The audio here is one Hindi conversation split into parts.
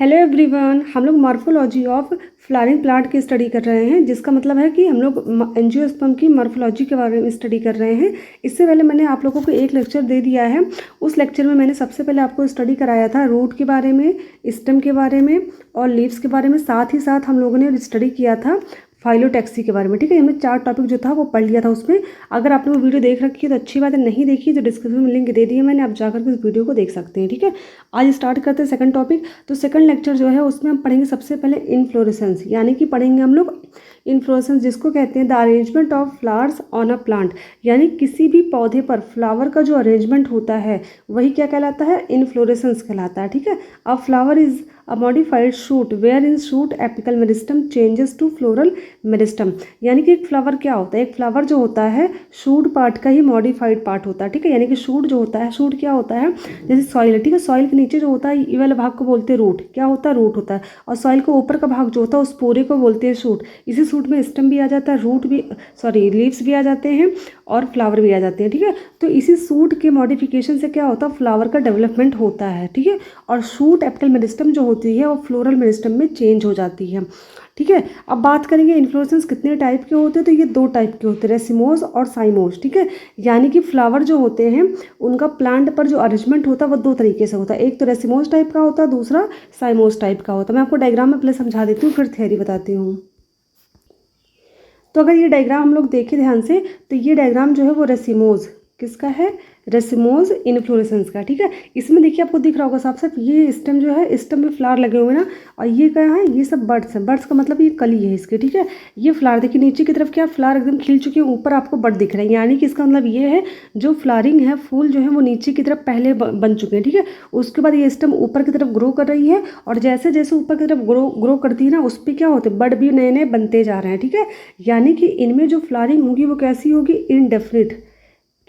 हेलो एवरीवन, हम लोग मॉर्फोलॉजी ऑफ फ्लावरिंग प्लांट की स्टडी कर रहे हैं, जिसका मतलब है कि हम लोग एंजियोस्पर्म की मॉर्फोलॉजी के बारे में स्टडी कर रहे हैं। इससे पहले मैंने आप लोगों को एक लेक्चर दे दिया है। उस लेक्चर में मैंने सबसे पहले आपको स्टडी कराया था रूट के बारे में, स्टेम के बारे में और लीव्स के बारे में। साथ ही साथ हम लोगों ने स्टडी किया था फाइलोटैक्सी के बारे में। ठीक है, हमने 4 टॉपिक जो था वो पढ़ लिया था उसमें। अगर आपने वो वीडियो देख रखी है तो अच्छी बात है, नहीं देखी तो डिस्क्रिप्शन में लिंक दे दिया मैंने, आप जाकर के उस वीडियो को देख सकते हैं। ठीक है, आज स्टार्ट करते हैं सेकंड टॉपिक। तो सेकंड लेक्चर जो है उसमें हम पढ़ेंगे सबसे पहले इन्फ्लोरेसेंस, यानी कि पढ़ेंगे हम लोग इन्फ्लोरेसेंस, जिसको कहते हैं the arrangement of flowers on a plant, यानी किसी भी पौधे पर फ्लावर का जो अरेंजमेंट होता है वही क्या कहलाता है, इन्फ्लोरेसेंस कहलाता है। ठीक है, a flower is a modified shoot where in shoot apical meristem changes to floral meristem, यानी कि एक फ्लावर क्या होता है, एक फ्लावर जो होता है शूट पार्ट का ही मॉडिफाइड पार्ट होता है। ठीक है, यानी कि शूट जो होता है, शूट क्या होता है, जैसे सॉइल है। ठीक है, सॉइल के नीचे जो होता है ये वाला भाग को बोलते हैं रूट। क्या होता है, रूट होता है। और सॉइल के ऊपर का भाग जो होता है उस पूरे को बोलते हैं शूट। इसी शूट में स्टेम भी आ जाता है, रूट भी, लीव्स भी आ जाते हैं और फ्लावर भी आ जाते हैं। ठीक है, तो इसी शूट के मॉडिफिकेशन से क्या होता है, फ्लावर का डेवलपमेंट होता है। ठीक है, और शूट एपिकल मेरिस्टम जो होती है वो फ्लोरल मेरिस्टम में चेंज हो जाती है। ठीक है, अब बात करेंगे इन्फ्लोरेसेंस कितने टाइप के होते हैं। तो ये 2 टाइप के होते हैं, रेसिमोज और साइमोज। ठीक है, यानी कि फ्लावर जो होते हैं उनका प्लांट पर जो अरेंजमेंट होता है वो 2 तरीके से होता है। एक तो रेसिमोज टाइप का होता है, दूसरा साइमोज टाइप का होता है। मैं आपको डायग्राम में पहले समझा देती हूँ, फिर थ्योरी बताती हूँ। तो अगर ये डायग्राम हम लोग देखें ध्यान से, तो ये डायग्राम जो है वो रेसिमोज किसका है, रेसिमोज इन्फ्लोरेसेंस का। ठीक है, इसमें देखिए आपको दिख रहा होगा साफ साफ, ये स्टेम जो है, स्टेम में फ्लावर लगे हुए ना, और ये क्या है, ये सब बड्स है। बड्स का मतलब ये कली है इसके। ठीक है, ये फ्लावर देखिए नीचे की तरफ क्या फ्लावर एकदम खिल चुके हैं, ऊपर आपको बड दिख रहे हैं, यानी कि इसका मतलब ये है जो फ्लावरिंग है, फूल जो है वो नीचे की तरफ पहले बन चुके हैं। ठीक है, उसके बाद ये स्टेम ऊपर की तरफ ग्रो कर रही है, और जैसे जैसे ऊपर की तरफ ग्रो करती है ना, उस पर क्या होते हैं, बड भी नए नए बनते जा रहे हैं। ठीक है, यानी कि इनमें जो फ्लावरिंग होगी वो कैसी होगी, इनडेफिनिट।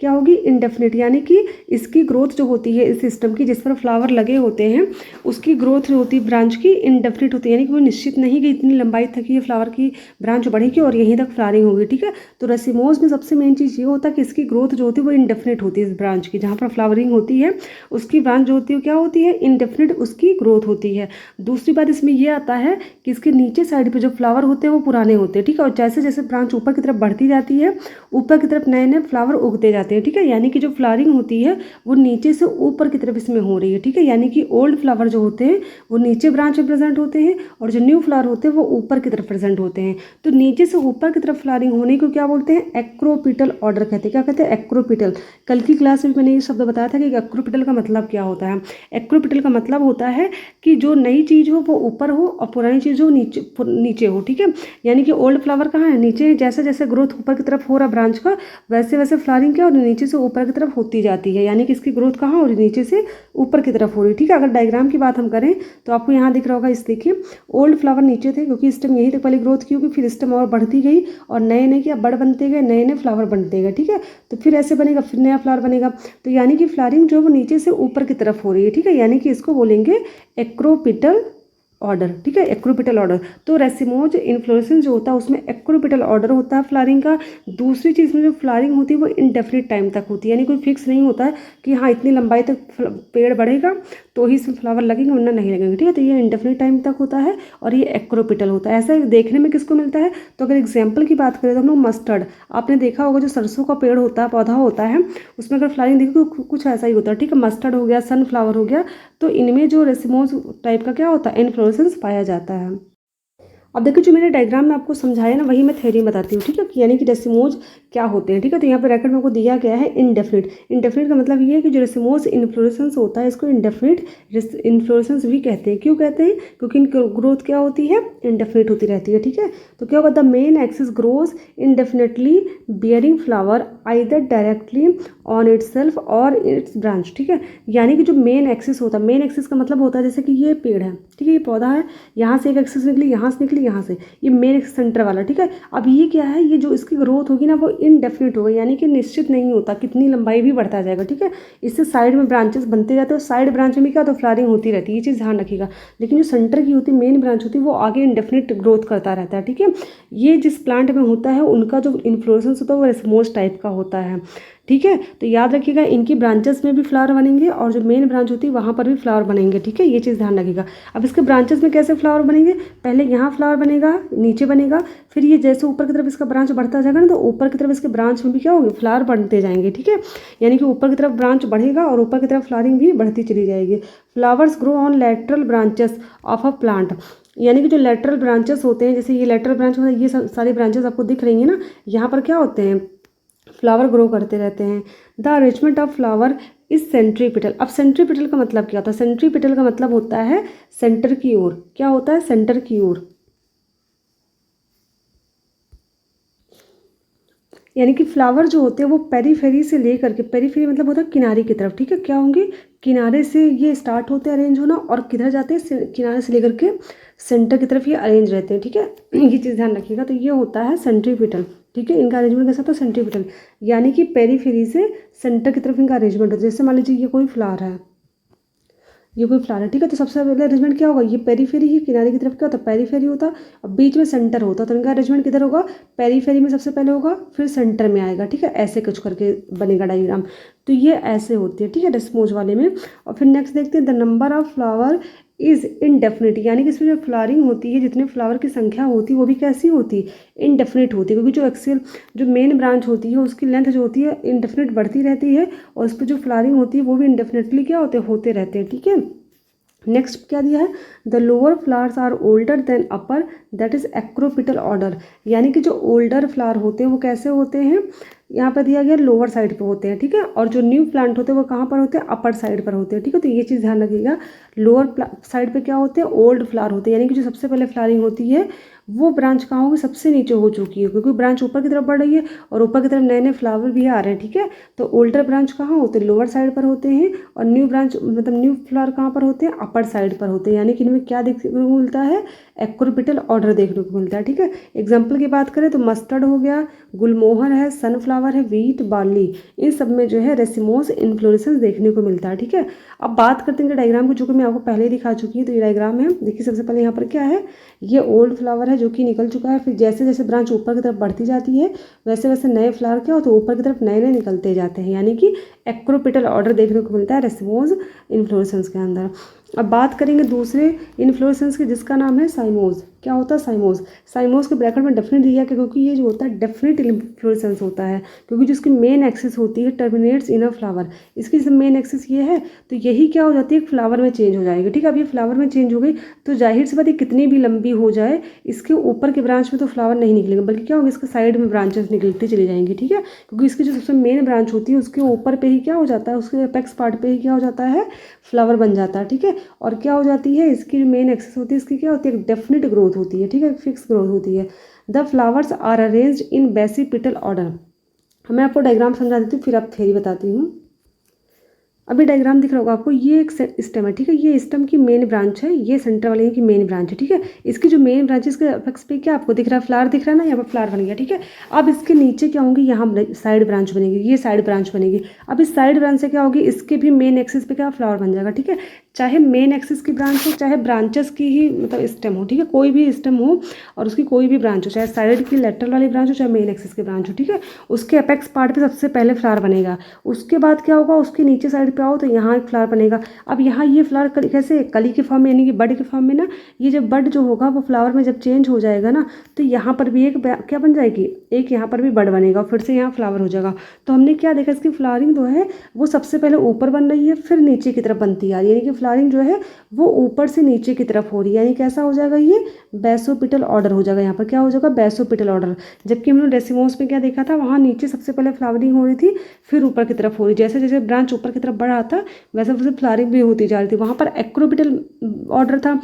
क्या होगी, इनडेफिनिट, यानी कि इसकी ग्रोथ जो होती है इस सिस्टम की, जिस पर फ्लावर लगे होते हैं उसकी ग्रोथ जो होती है ब्रांच की, इनडेफिनिट होती है, यानी कि वो निश्चित नहीं कि इतनी लंबाई तक ये फ्लावर की ब्रांच बढ़ेगी और यहीं तक फ्लावरिंग होगी। ठीक है, तो रेसिमोज में सबसे मेन चीज़ ये होता है कि इसकी ग्रोथ जो होती है वो इनडेफिनिट होती है। इस ब्रांच की जहाँ पर फ्लावरिंग होती है उसकी ब्रांच जो होती है क्या होती है, इनडेफिनिट उसकी ग्रोथ होती है। दूसरी बात इसमें यह आता है कि इसके नीचे साइड पर जो फ्लावर होते हैं वो पुराने होते हैं। ठीक है, और जैसे जैसे ब्रांच ऊपर की तरफ बढ़ती जाती है, ऊपर की तरफ नए नए फ्लावर उगते जाते हैं। ठीक है, यानी कि जो फ्लावरिंग होती है वो नीचे से ऊपर की तरफ इसमें हो रही है। ठीक है, यानी कि ओल्ड फ्लावर जो होते हैं वो नीचे ब्रांच में प्रेजेंट होते हैं, और जो न्यू फ्लावर होते हैं वो ऊपर की तरफ प्रेजेंट होते हैं। तो नीचे से ऊपर की तरफ फ्लावरिंग होने को क्या बोलते हैं, एक्रोपिटल ऑर्डर कहते हैं। क्या कहते हैं, एक्रोपिटल। कल की क्लास में मैंने ये शब्द बताया था कि एक्रोपिटल का मतलब क्या होता है। एक्रोपिटल का मतलब होता है कि जो नई चीज़ हो वो ऊपर हो और पुरानी चीज़ हो नीचे हो। ठीक है, यानी कि ओल्ड फ्लावर कहाँ है, नीचे। जैसे जैसे ग्रोथ ऊपर की तरफ हो रहा ब्रांच का, वैसे वैसे फ्लावरिंग क्या, और नीचे से ऊपर की तरफ होती जाती है, यानी कि इसकी ग्रोथ कहाँ हो रही, नीचे से ऊपर की तरफ हो रही है। ठीक है, अगर डायग्राम की बात हम करें तो आपको यहाँ दिख रहा होगा, इस देखिए ओल्ड फ्लावर नीचे थे क्योंकि स्टेम यहीं तक पहले ग्रोथ की होगी, फिर स्टेम और बढ़ती गई और नए नए क्या बड़ बनते गए, नए नए फ्लावर बनते गए। ठीक है, तो फिर ऐसे बनेगा, फिर नया फ्लावर बनेगा। तो यानी कि फ्लावरिंग जो है वो नीचे से ऊपर की तरफ हो रही है। ठीक है, यानी कि इसको बोलेंगे एक्रोपिटल ऑर्डर। ठीक है, एक्रोपिटल ऑर्डर। तो रेसिमोज इन्फ्लोरेसेंस जो होता है उसमें एक्रोपिटल ऑर्डर होता है फ्लावरिंग का। दूसरी चीज़ में जो फ्लावरिंग होती है वो इंडेफिनिट टाइम तक होती है, यानी कोई फिक्स नहीं होता है कि हाँ इतनी लंबाई तक पेड़ बढ़ेगा तो ही इसमें फ्लावर लगेंगे वरना नहीं लगेंगे। ठीक है, तो ये इंडेफिनिट टाइम तक होता है और ये एक्रोपिटल होता है। ऐसा देखने में किसको मिलता है, तो अगर एग्जाम्पल की बात करें तो हम लोग मस्टर्ड, आपने देखा होगा जो सरसों का पेड़ होता है, पौधा होता है, उसमें अगर फ्लावरिंग देखो तो कुछ ऐसा ही होता है। ठीक है, मस्टर्ड हो गया, सनफ्लावर हो गया, तो इनमें जो रेसिमोज टाइप का क्या होता है, इन्फ्लोरेसेंस पाया जाता है। अब देखिए जो मैंने डायग्राम में आपको समझाया ना वही मैं थ्योरी बताती हूँ। ठीक है, यानी कि रेसिमोज क्या होते हैं। ठीक है, तो यहाँ पे ब्रैकेट में आपको दिया गया है इनडेफिनिट। इनडेफिनिट का मतलब ये है कि जो रेसिमोज इन्फ्लोरेसेंस होता है इसको इनडेफिनिट इन्फ्लोरेसेंस भी कहते हैं। क्यों कहते हैं, क्योंकि इनकी ग्रोथ क्या होती है, इनडेफिनिट होती रहती है। ठीक है, तो क्या होगा, the main axis grows indefinitely bearing flower either directly on itself और इट्स ब्रांच। ठीक है, यानी कि जो मेन एक्सिस होता है, मेन एक्सिस का मतलब होता है जैसे कि ये पेड़ है, ठीक है, ये पौधा है, यहाँ से एक एक्सिस निकली, यहाँ से निकली, यहाँ से, ये मेन सेंटर वाला। ठीक है, अब ये क्या है, ये जो इसकी ग्रोथ होगी ना वो इनडेफिनिट होगा, यानी कि निश्चित नहीं होता, कितनी लंबाई भी बढ़ता जाएगा। ठीक है, इससे साइड में ब्रांचेस बनते जाते हैं, साइड ब्रांच में क्या तो फ्लावरिंग होती रहती है, ये चीज़ ध्यान रखिएगा। लेकिन जो सेंटर की होती है, मेन ब्रांच होती है, वो आगे इनडेफिनिट ग्रोथ करता रहता है। ठीक है, ये जिस प्लांट में होता है उनका जो इन्फ्लोरेसेंस होता है वो रेसिमोज टाइप का होता है। ठीक है। तो याद रखिएगा इनकी ब्रांचेस में भी फ्लावर बनेंगे और जो मेन ब्रांच होती है वहाँ पर भी फ्लावर बनेंगे, ठीक है, ये चीज़ ध्यान रखिएगा। अब इसके ब्रांचेस में कैसे फ्लावर बनेंगे, पहले यहाँ फ्लावर बनेगा, नीचे बनेगा, फिर ये जैसे ऊपर की तरफ इसका ब्रांच बढ़ता जाएगा ना, तो ऊपर की तरफ इसके ब्रांच में भी क्या होंगे, फ्लावर बनते जाएंगे, ठीक है। यानी कि ऊपर की तरफ ब्रांच बढ़ेगा और ऊपर की तरफ फ्लावरिंग भी बढ़ती चली जाएगी। Flowers grow on lateral branches of a plant, यानी कि जो लेटरल ब्रांचेस होते हैं, जैसे ये लेटरल ब्रांच होता है, ये सारी ब्रांचेस आपको दिख रही हैं ना, यहाँ पर क्या होते हैं, फ्लावर ग्रो करते रहते हैं। The arrangement of flower is centripetal. अब सेंट्रीपिटल का मतलब क्या होता है, सेंट्रीपिटल का मतलब होता है सेंटर की ओर। क्या होता है, सेंटर की ओर, यानी कि फ्लावर जो होते हैं वो पेरीफेरी से लेकर के, पेरीफेरी मतलब होता है किनारे की तरफ, ठीक है, क्या होंगे, किनारे से ये स्टार्ट होते हैं अरेंज होना और किधर जाते हैं, किनारे से लेकर के सेंटर की तरफ ये अरेंज रहते हैं, ठीक है। ये चीज़ ध्यान रखिएगा। तो ये होता है सेंट्रीपिटल, ठीक है, इनका अरेंजमेंट कैसा होता है, सेंट्रीपिटल, यानी कि पेरीफेरी से सेंटर की तरफ इनका अरेंजमेंट होता है। जैसे मान लीजिए ये कोई फ्लावर है, ये कोई फ्लावर है, ठीक है, तो सबसे पहले अरेंजमेंट क्या होगा, ये पेरीफेरी ही, किनारे की तरफ क्या होता है, पेरीफेरी होता है, और बीच में सेंटर होता है, तो इनका अरेंजमेंट किधर होगा, पेरीफेरी में सबसे पहले होगा, फिर सेंटर में आएगा, ठीक है, ऐसे कुछ करके बनेगा डायग्राम। तो ये ऐसे होती है, ठीक है, रेसमोज वाले में। और फिर नेक्स्ट देखते हैं, the number of flower is indefinite, यानी कि इसमें जो फ्लावरिंग होती है, जितने फ्लावर की संख्या होती है वो भी कैसी होती है, इनडेफिनिट होती है, क्योंकि जो एक्सेल जो मेन ब्रांच होती है उसकी लेंथ जो होती है इनडेफिनिट बढ़ती रहती है, और उस पर जो फ्लावरिंग होती है वो भी इनडेफिनिटली क्या होते रहते हैं, ठीक है। नेक्स्ट क्या दिया है, the lower flowers are older than upper, that is acropetal order, यानी कि जो ओल्डर फ्लावर होते हैं वो कैसे होते हैं, यहाँ पर दिया गया लोअर साइड पे होते हैं, ठीक है, और जो न्यू प्लांट होते हैं वो कहाँ पर होते हैं, अपर साइड पर होते हैं, ठीक है। तो ये चीज़ ध्यान रखिएगा, लोअर साइड पे क्या होते हैं, ओल्ड फ्लावर होते हैं, यानी कि जो सबसे पहले फ्लावरिंग होती है वो ब्रांच कहाँ होगी, सबसे नीचे हो चुकी है, क्योंकि ब्रांच ऊपर की तरफ बढ़ रही है और ऊपर की तरफ नए नए फ्लावर भी आ रहे हैं, ठीक है। तो ओल्डर ब्रांच कहाँ होते हैं, लोअर साइड पर होते हैं, और न्यू ब्रांच मतलब न्यू फ्लावर कहाँ पर होते हैं, अपर साइड पर होते हैं, यानी कि इनमें क्या देखने को मिलता है, एक्रोपिटल ऑर्डर देखने को मिलता है, ठीक है। एग्जाम्पल की बात करें तो मस्टर्ड हो गया, गुलमोहर है, सनफ्लावर है, व्हीट, बार्ली, इन सब में जो है रेसिमोस इन्फ्लोरेसेंस देखने को मिलता है, ठीक है। अब बात करते हैं डायग्राम की, जो कि मैं आपको पहले ही दिखा चुकी हूँ। तो ये डायग्राम है, देखिए सबसे पहले यहाँ पर क्या है, ये ओल्ड फ्लावर है जो कि निकल चुका है, फिर जैसे जैसे ब्रांच ऊपर की तरफ बढ़ती जाती है वैसे वैसे नए फ्लावर क्या होते हैं, ऊपर की तरफ नए नए निकलते जाते हैं, यानी कि एक्रोपिटल ऑर्डर देखने को मिलता है रेसिमोस इन्फ्लोरेसेंस के अंदर। अब बात करेंगे दूसरे इन्फ्लोरेसेंस की, जिसका नाम है साइमोज। क्या होता है साइमोज, साइमोज के ब्रैकेट में डेफिनेट दिया है, क्योंकि ये जो होता है डेफिनेट इन्फ्लोरेसेंस होता है, क्योंकि जिसकी मेन एक्सिस होती है टर्मिनेट्स इन अ फ्लावर, इसकी जब मेन एक्सिस ये है तो यही क्या हो जाती है, फ्लावर में चेंज हो जाएगी, ठीक है। अब ये फ्लावर में चेंज हो गई तो जाहिर सी बात है कितनी भी लंबी हो जाए इसके ऊपर के ब्रांच में तो फ्लावर नहीं निकलेगा, बल्कि क्या होगा, इसके साइड में ब्रांचेस निकलती चली जाएंगी, ठीक है, क्योंकि इसकी जो सबसे मेन ब्रांच होती है उसके ऊपर पे ही क्या हो जाता है, उसके अपेक्स पार्ट पे ही क्या हो जाता है, फ्लावर बन जाता है, ठीक है। और क्या हो जाती है, इसकी जो मेन एक्सिस होती है इसकी क्या होती है, एक डेफिनेट ग्रोथ होती है, ठीक है, फिक्स ग्रोथ होती है। The flowers are arranged in basipetal order. मैं आपको डायग्राम समझा देती हूँ फिर आप थ्योरी बताती हूँ। अभी डायग्राम दिख रहा होगा आपको, ये एक स्टेम है, ठीक है, ये स्टेम की मेन ब्रांच है, ये सेंटर वाले की मेन ब्रांच है, ठीक है। इसकी जो मेन ब्रांच है इसके अपेक्स पे क्या आपको दिख रहा है, फ्लावर दिख रहा है ना, यहाँ पर फ्लावर बन गया, ठीक है। अब इसके नीचे क्या होंगी, यहाँ साइड ब्रांच बनेगी, ये साइड ब्रांच बनेगी। अब इस साइड ब्रांच से क्या होगी, इसके भी मेन एक्सिस पे क्या फ्लावर बन जाएगा, ठीक है। चाहे मेन एक्सिस की ब्रांच हो, चाहे ब्रांचेस की ही मतलब स्टेम हो, ठीक है, कोई भी स्टेम हो और उसकी कोई भी ब्रांच हो, चाहे साइड की लेटरल वाली ब्रांच हो, चाहे मेन एक्सिस की ब्रांच हो, ठीक है, उसके अपेक्स पार्ट पे सबसे पहले फ्लावर बनेगा। उसके बाद क्या होगा, उसके नीचे साइड पे आओ तो यहाँ एक फ्लावर बनेगा। अब यहाँ ये फ्लावर कैसे, कली के फॉर्म में, यानी कि बड के फॉर्म में ना, ये जब बड जो होगा वो फ्लावर में जब चेंज हो जाएगा ना, तो यहाँ पर भी एक क्या बन जाएगी, एक यहाँ पर भी बड बनेगा, फिर से यहाँ फ्लावर हो जाएगा। तो हमने क्या देखा, इसकी फ्लावरिंग जो है वो सबसे पहले ऊपर बन रही है, फिर नीचे की तरफ बनती है, यानी कि फ्लावरिंग जो है वो ऊपर से नीचे की तरफ हो रही है, यानी कैसा हो जाएगा, ये बेसोपिटल ऑर्डर हो जाएगा। यहाँ पर क्या हो जाएगा, बेसोपिटल ऑर्डर। जबकि हमने डेसिमोस में क्या देखा था, वहाँ नीचे सबसे पहले फ्लावरिंग हो रही थी, फिर ऊपर की तरफ हो रही, जैसे जैसे ब्रांच ऊपर की तरफ बढ़ रहा था वैसे वैसे फ्लावरिंग भी होती जा रही थी। वहाँ पर एक्रोपिटल ऑर्डर था,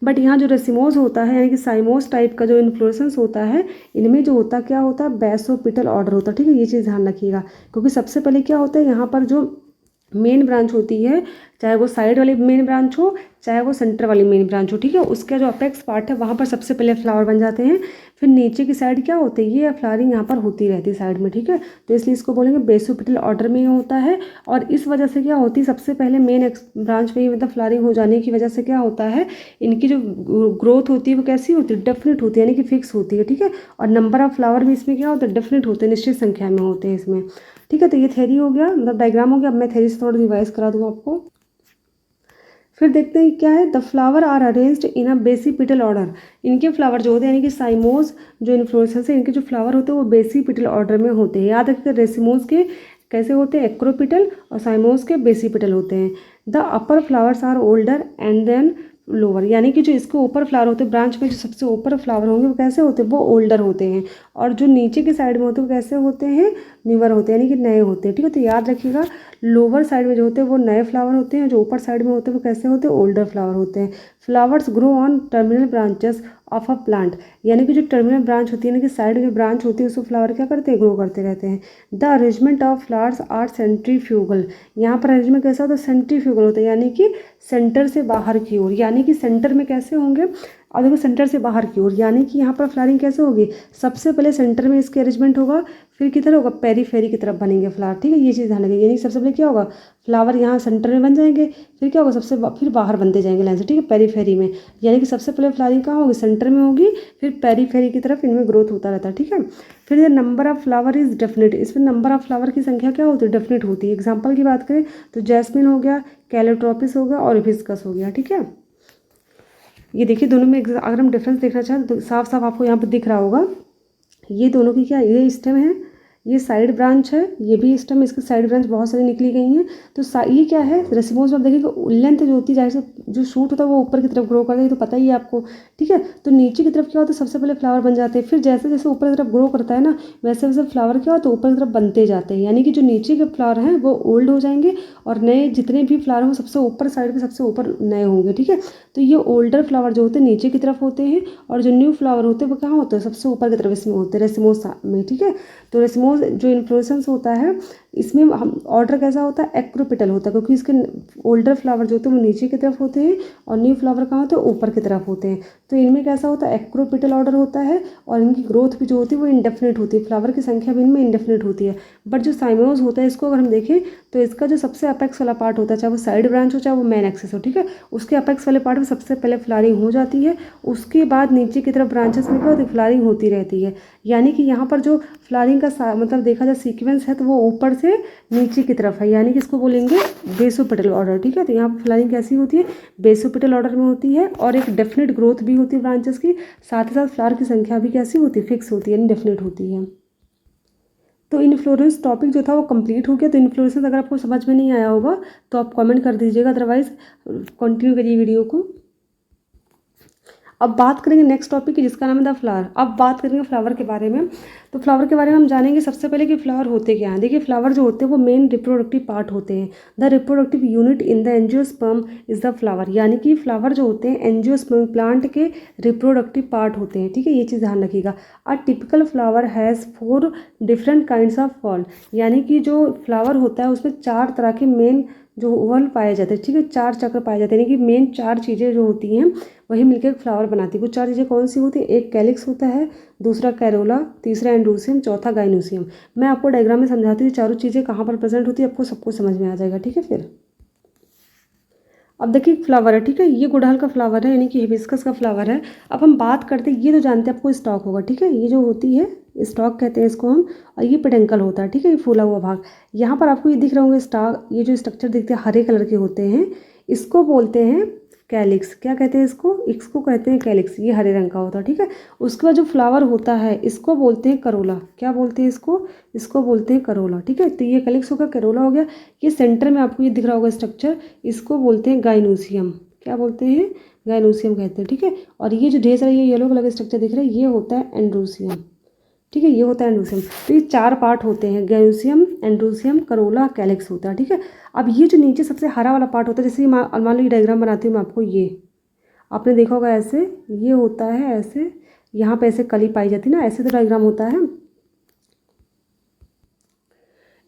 बट यहाँ जो रेसिमोस होता है यानी कि साइमोस टाइप का जो इन्फ्लोरेसेंस होता है, इनमें जो होता क्या होता है, बेसोपिटल ऑर्डर होता है, ठीक है। ये चीज़ ध्यान रखिएगा, क्योंकि सबसे पहले क्या होता है, यहाँ पर जो मेन ब्रांच होती है, चाहे वो साइड वाली मेन ब्रांच हो चाहे वो सेंटर वाली मेन ब्रांच हो, ठीक है। उसका जो अपेक्स पार्ट है वहाँ पर सबसे पहले फ्लावर बन जाते हैं, फिर नीचे की साइड क्या होते हैं, ये फ्लावरिंग यहाँ पर होती रहती है साइड में, ठीक है। तो इसलिए इसको बोलेंगे बेसोपेटल ऑर्डर में ये होता है। और इस वजह से क्या होती है, सबसे पहले मेन ब्रांच में ही मतलब फ्लावरिंग हो जाने की वजह से क्या होता है, इनकी जो ग्रोथ होती है वो कैसी होती है, डेफिनेट होती है, यानी कि फिक्स होती है, ठीक है। और नंबर ऑफ फ्लावर भी इसमें क्या होता है, डेफिनेट होते हैं, निश्चित संख्या में होते हैं इसमें, ठीक है। तो ये थ्योरी हो गया, मतलब डायग्राम हो गया। अब मैं थ्योरी से थोड़ा रिवाइज करा दूँ आपको। फिर देखते हैं क्या है, the flower are arranged in a basipetal order. इनके फ्लावर जो होते हैं यानी कि साइमोज जो इन्फ्लोरेसेंस है, इनके जो फ्लावर होते हैं वो बेसिपिटल ऑर्डर में होते हैं। याद रखिए रेसिमोज के कैसे होते हैं, एक्रोपिटल, और साइमोज के बेसिपिटल होते हैं। The upper flowers are older and then lower, यानी कि जो इसके ऊपर फ्लावर होते हैं, ब्रांच में जो सबसे ऊपर फ्लावर होंगे वो कैसे होते हैं, वो ओल्डर होते हैं। और जो नीचे के साइड में होते हैं वो कैसे होते हैं, न्यूअर होते हैं, यानी कि नए होते हैं, ठीक है। तो याद रखिएगा लोअर साइड में जो होते हैं वो नए फ्लावर होते हैं, जो ऊपर साइड में होते हैं वो कैसे होते हैं, ओल्डर फ्लावर होते हैं। Flowers grow on terminal branches of a plant, यानी कि जो टर्मिनल ब्रांच होती है, यानी कि साइड में ब्रांच होती है उसको फ्लावर क्या करते हैं, ग्रो करते रहते हैं। The arrangement of flowers are centrifugal, यहाँ पर अरेंजमेंट कैसा होता है, सेंट्रीफ्यूगल होता है, यानी कि सेंटर से बाहर की ओर, यानी कि सेंटर में कैसे होंगे, और देखो सेंटर से बाहर की ओर, यानी कि यहाँ पर फ्लावरिंग कैसे होगी, सबसे पहले सेंटर में इसके अरेंजमेंट होगा, फिर किधर होगा, पेरीफेरी की तरफ बनेंगे फ्लावर, ठीक है। ये चीज़ ध्यान रखिए, यानी सबसे पहले क्या होगा, फ्लावर यहाँ सेंटर में बन जाएंगे, फिर क्या होगा फिर बाहर बनते जाएंगे लाइन से, ठीक है, पेरीफेरी में। यानी कि सबसे पहले फ्लावरिंग कहाँ होगी, सेंटर में होगी, फिर पेरीफेरी की तरफ इनमें ग्रोथ होता रहता है, ठीक है। फिर ये number of flower is definite, इसमें नंबर ऑफ फ्लावर की संख्या क्या होती है, डेफिनेट होती है। एग्जाम्पल की बात करें तो जैस्मिन हो गया, कैलोट्रोपिस हो गया और हिबिस्कस हो गया, ठीक है। ये देखिए दोनों में अगर हम डिफरेंस देखना चाहें तो साफ साफ आपको यहाँ पर दिख रहा होगा, ये दोनों की क्या, ये स्टेम है, ये साइड ब्रांच है, ये भी स्टेम, इसकी साइड ब्रांच बहुत सारी निकली गई हैं। तो ये क्या है, रेसिमोज में आप देखिए लेंथ जो होती है, जाहिर से जो शूट होता है वो ऊपर की तरफ ग्रो करता है, तो पता ही है आपको, ठीक है। तो नीचे की तरफ क्या होता है, सबसे पहले फ्लावर बन जाते हैं, फिर जैसे जैसे ऊपर की तरफ ग्रो करता है ना, वैसे वैसे फ्लावर क्या होता है, ऊपर की तरफ बनते जाते हैं, यानी कि जो नीचे के फ्लावर हैं वो ओल्ड हो जाएंगे और नए जितने भी फ्लावर हों सबसे ऊपर साइड में सबसे ऊपर नए होंगे, ठीक है। तो ये ओल्डर फ्लावर जो होते हैं नीचे की तरफ होते हैं, और जो न्यू फ्लावर होते हैं वो कहाँ होते हैं, सबसे ऊपर की तरफ इसमें होते हैं, रेसिमोज में, ठीक है। तो रेसिमोज जो इन्फ्लोरेसेंस होता है इसमें हम ऑर्डर कैसा होता है, एक्रोपिटल होता है, क्योंकि इसके ओल्डर फ्लावर जो होते हैं वो नीचे की तरफ होते हैं और न्यू फ्लावर कहाँ होते हैं, ऊपर की तरफ होते हैं। तो इनमें कैसा होता है, एक्रोपिटल ऑर्डर होता है, और इनकी ग्रोथ भी जो होती है वो इंडेफिनिट होती है, फ्लावर की संख्या भी इनमें इंडेफिनिट होती है। बट जो साइमोज होता है इसको अगर हम देखें तो इसका जो सबसे अपेक्स वाला पार्ट होता है, चाहे वो साइड ब्रांच हो चाहे वो मेन एक्सेस हो, ठीक है, उसके अपेक्स वाले पार्ट में सबसे पहले फ्लावरिंग हो जाती है, उसके बाद नीचे की तरफ ब्रांचेस में क्या होती है, फ्लावरिंग होती रहती है। यानी कि यहाँ पर जो फ्लावरिंग का मतलब देखा जाए सीक्वेंस है तो वो ऊपर से नीचे की तरफ है, यानी कि इसको बोलेंगे बेसोपेटल ऑर्डर, ठीक है। तो यहाँ पर फ्लावरिंग कैसी होती है, बेसोपेटल ऑर्डर में होती है, और एक डेफिनेट ग्रोथ भी होती है ब्रांचेस की, साथ ही साथ फ्लावर की संख्या भी कैसी होती है, फिक्स होती है, यानी डेफिनेट होती है। तो इन्फ्लोरेंस टॉपिक जो था वो कंप्लीट हो गया। तो इन्फ्लोरेंस अगर आपको समझ में नहीं आया होगा तो आप कमेंट कर दीजिएगा, अदरवाइज कंटिन्यू करिए वीडियो को। अब बात करेंगे नेक्स्ट टॉपिक की जिसका नाम है द फ्लावर। अब बात करेंगे फ्लावर के बारे में। तो फ्लावर के बारे में हम जानेंगे सबसे पहले कि फ्लावर होते क्या हैं। देखिए फ्लावर जो होते हैं वो मेन रिप्रोडक्टिव पार्ट होते हैं। The reproductive unit in the angiosperm is the flower, यानी कि फ्लावर जो होते हैं एंजियोस्पर्म प्लांट के रिप्रोडक्टिव पार्ट होते हैं, ठीक है। ये चीज़ ध्यान रखिएगा। A typical flower has 4 different kinds of fall, यानी कि जो फ्लावर होता है उसमें 4 तरह के मेन जो ओवल पाए जाते हैं, ठीक है, 4 चक्र पाए जाते हैं, यानी कि मेन 4 चीज़ें जो होती हैं वही मिलकर एक फ्लावर बनाती है। वो 4 चीज़ें कौन सी होती है, एक कैलिक्स होता है, दूसरा कैरोला, तीसरा एंड्रोसियम, चौथा गाइनोसियम। मैं आपको डायग्राम में समझाती हूँ चारों चीज़ें कहाँ पर प्रेजेंट होती है, आपको सबको समझ में आ जाएगा, ठीक है। फिर अब देखिए फ्लावर है, ठीक है, ये गुड़हल का फ्लावर है, यानी कि हिबिस्कस का फ्लावर है। अब हम बात करते हैं, ये तो जानते हैं आपको स्टॉक होगा, ठीक है, ये जो होती है स्टॉक कहते हैं इसको हम, और ये पेडंकल होता है, ठीक है, ये फूला हुआ भाग। यहाँ पर आपको ये दिख रहे होंगे स्टॉक, ये जो स्ट्रक्चर दिखते हैं हरे कलर के होते हैं, इसको बोलते हैं कैलिक्स। क्या कहते हैं इसको, इसको कहते हैं कैलिक्स, ये हरे रंग का होता है, ठीक है। उसके बाद जो फ्लावर होता है इसको बोलते हैं करोला। क्या बोलते हैं इसको, इसको बोलते हैं करोला, ठीक है। तो ये कैलिक्स हो गया, करोला हो गया। ये सेंटर में आपको ये दिख रहा होगा स्ट्रक्चर, इसको बोलते हैं गाइनोसियम। क्या बोलते हैं, गाइनोसियम कहते हैं, ठीक है। और ये जो ढेर सारे ये येलो कलर का स्ट्रक्चर दिख रहा है ये होता है एंड्रोसियम, ठीक है, ये होता है एंड्रोसियम। तो ये 4 पार्ट होते हैं, गाइनोसियम, एंड्रोसियम, करोला, कैलिक्स होता है, ठीक है। अब ये जो नीचे सबसे हरा वाला पार्ट होता है, जैसे मान लो ये डायग्राम बनाती हूँ मैं आपको, ये आपने देखा होगा ऐसे, ये होता है ऐसे, यहाँ पे ऐसे कली पाई जाती है ना, ऐसे तो डायग्राम होता है।